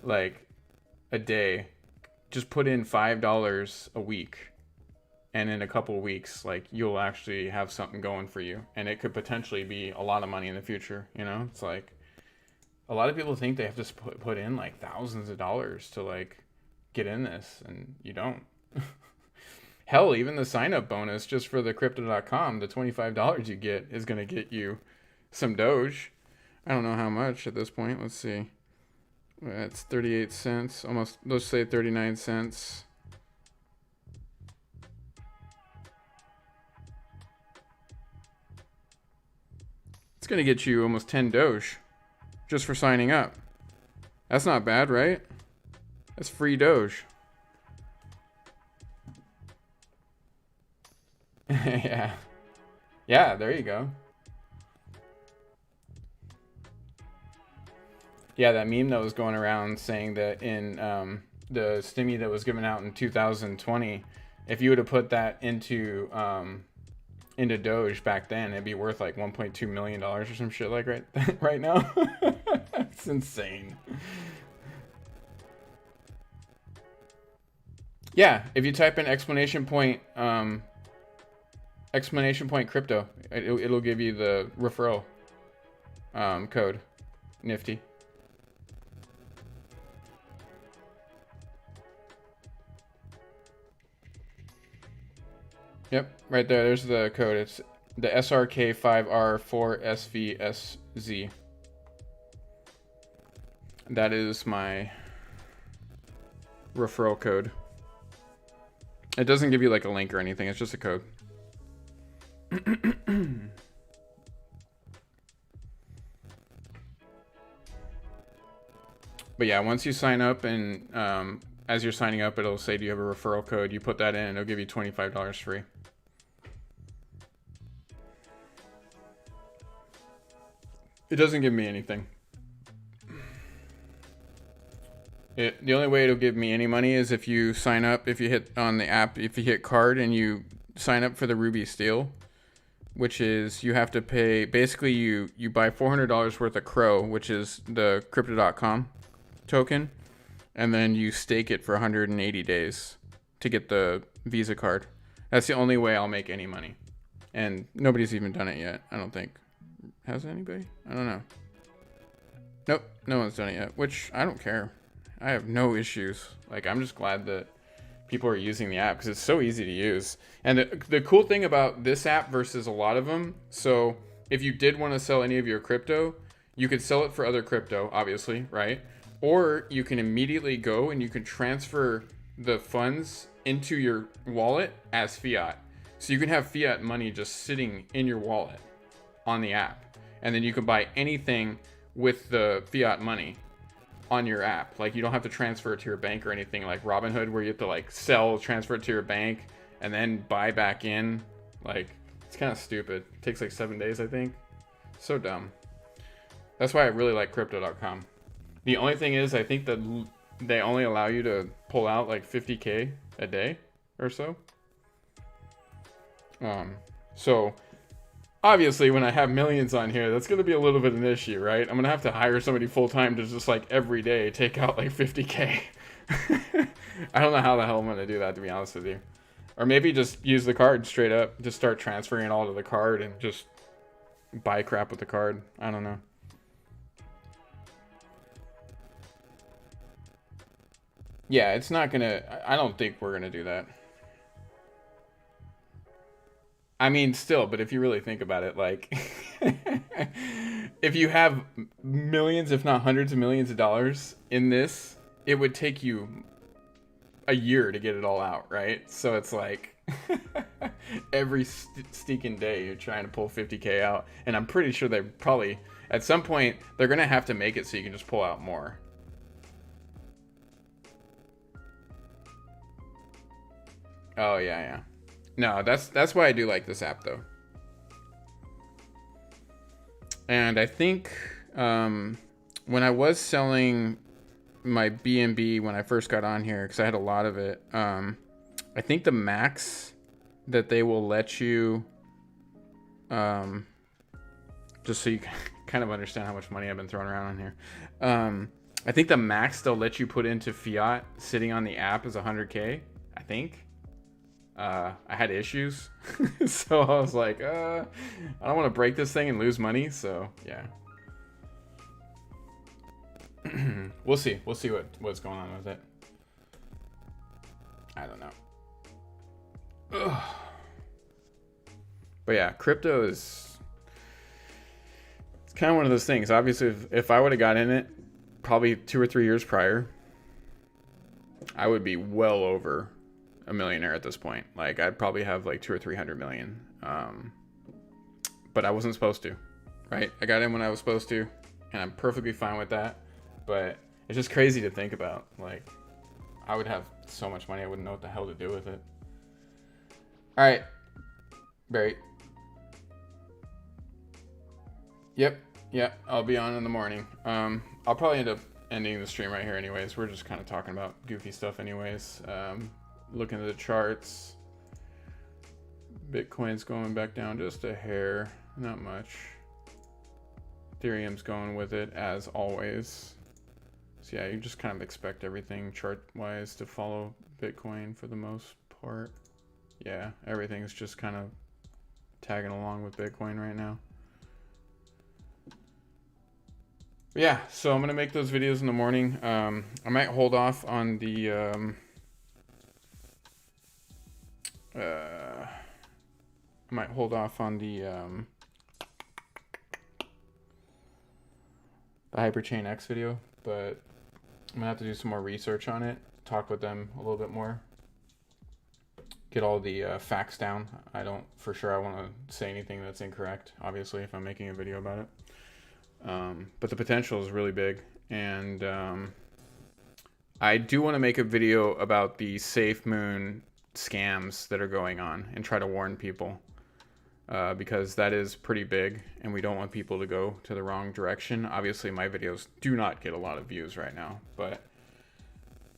like a day. Just put in $5 a week, and in a couple of weeks, like you'll actually have something going for you, and it could potentially be a lot of money in the future. You know, it's like a lot of people think they have to put in like thousands of dollars to like get in this, and you don't. Hell, even the sign up bonus just for the crypto.com, the $25 you get is going to get you some Doge. I don't know how much at this point. Let's see. That's 38 cents, almost, let's say 39 cents. It's going to get you almost 10 Doge just for signing up. That's not bad, right? That's free Doge. Yeah. Yeah, there you go. Yeah, that meme that was going around saying that in the stimmy that was given out in 2020, if you would have put that into Doge back then, it'd be worth like $1.2 million or some shit like right now. It's insane. Yeah, if you type in exclamation point crypto, it'll give you the referral code. Nifty. Yep, right there. There's the code. It's the SRK5R4SVSZ. That is my referral code. It doesn't give you like a link or anything. It's just a code. But yeah, once you sign up, and as you're signing up, it'll say, do you have a referral code? You put that in, it'll give you $25 free. It doesn't give me anything. The only way it'll give me any money is if you sign up, if you hit on the app, if you hit card and you sign up for the Ruby Steel, which is you have to pay, basically you buy $400 worth of Crow, which is the crypto.com token, and then you stake it for 180 days to get the Visa card. That's the only way I'll make any money. And nobody's even done it yet, I don't think. Has anybody? I don't know. Nope, no one's done it yet, which I don't care. I have no issues. Like, I'm just glad that people are using the app because it's so easy to use. And the cool thing about this app versus a lot of them, so if you did want to sell any of your crypto, you could sell it for other crypto, obviously, right? Or you can immediately go and you can transfer the funds into your wallet as fiat. So you can have fiat money just sitting in your wallet on the app. And then you can buy anything with the fiat money on your app. Like, you don't have to transfer it to your bank or anything like Robinhood, where you have to like sell, transfer it to your bank, and then buy back in. Like, it's kind of stupid. It takes like 7 days, I think. So dumb. That's why I really like crypto.com. The only thing is, I think that they only allow you to pull out like 50K a day or so. So obviously when I have millions on here, that's going to be a little bit of an issue, right? I'm going to have to hire somebody full time to just like every day take out like 50K. I don't know how the hell I'm going to do that, to be honest with you. Or maybe just use the card straight up, just start transferring it all to the card and just buy crap with the card. I don't know. Yeah, it's not gonna, I don't think we're gonna do that. I mean, still, but if you really think about it, like, if you have millions, if not hundreds of millions of dollars in this, it would take you a year to get it all out, right? So it's like, every stinking day you're trying to pull 50K out. And I'm pretty sure they probably, at some point, they're gonna have to make it so you can just pull out more. Oh, yeah. No, that's why I do like this app, though. And I think when I was selling my BNB when I first got on here, because I had a lot of it, I think the max that they will let you, just so you kind of understand how much money I've been throwing around on here, I think the max they'll let you put into fiat sitting on the app is 100K, I think. I had issues, so I was like, I don't want to break this thing and lose money, so yeah. We'll see what's going on with it. I don't know. Ugh. But yeah, crypto is, it's kind of one of those things. Obviously, if I would have got in it probably 2 or 3 years prior, I would be well over a millionaire at this point. Like, I'd probably have like 200 or 300 million. But I wasn't supposed to, right? I got in when I was supposed to, and I'm perfectly fine with that. But it's just crazy to think about. Like, I would have so much money, I wouldn't know what the hell to do with it. All right, Barry. Yep, I'll be on in the morning. I'll probably end up ending the stream right here anyways. We're just kind of talking about goofy stuff anyways. Looking at the charts, Bitcoin's going back down just a hair, not much. Ethereum's going with it as always. So yeah, you just kind of expect everything chart-wise to follow Bitcoin for the most part. Yeah, everything's just kind of tagging along with Bitcoin right now. But yeah, so I'm gonna make those videos in the morning. I might hold off on the Hyperchain X video, but I'm gonna have to do some more research on it, talk with them a little bit more, get all the facts down. I don't for sure I want to say anything that's incorrect, obviously, if I'm making a video about it. But the potential is really big, and I do want to make a video about the Safe Moon scams that are going on and try to warn people, because that is pretty big and we don't want people to go to the wrong direction. Obviously my videos do not get a lot of views right now, but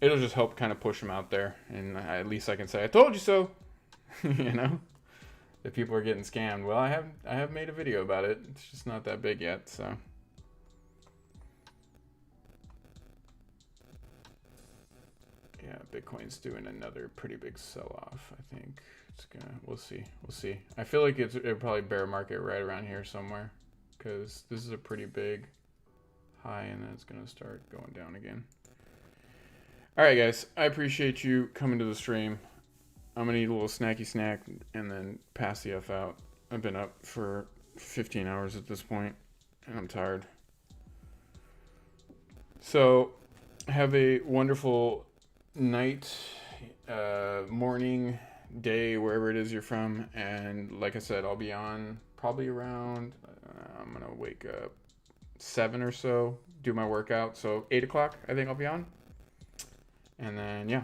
it'll just help kind of push them out there, and at least I can say I told you so. You know, if people are getting scammed, well, I have made a video about it. It's just not that big yet, so Yeah, Bitcoin's doing another pretty big sell-off. I think it's gonna. We'll see. We'll see. I feel like it'll probably bear market right around here somewhere, because this is a pretty big high, and then it's gonna start going down again. All right, guys. I appreciate you coming to the stream. I'm gonna eat a little snacky snack and then pass the F out. I've been up for 15 hours at this point, and I'm tired. So, have a wonderful night, morning, day, wherever it is you're from. And like I said, I'll be on probably around, I'm going to wake up 7 or so, do my workout. So 8 o'clock, I think I'll be on. And then, yeah,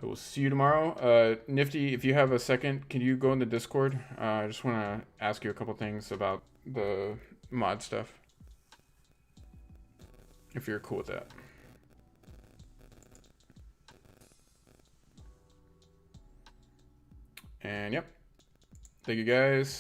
I will see you tomorrow. Nifty, if you have a second, can you go in the Discord? I just want to ask you a couple things about the mod stuff, if you're cool with that. And yep, thank you guys.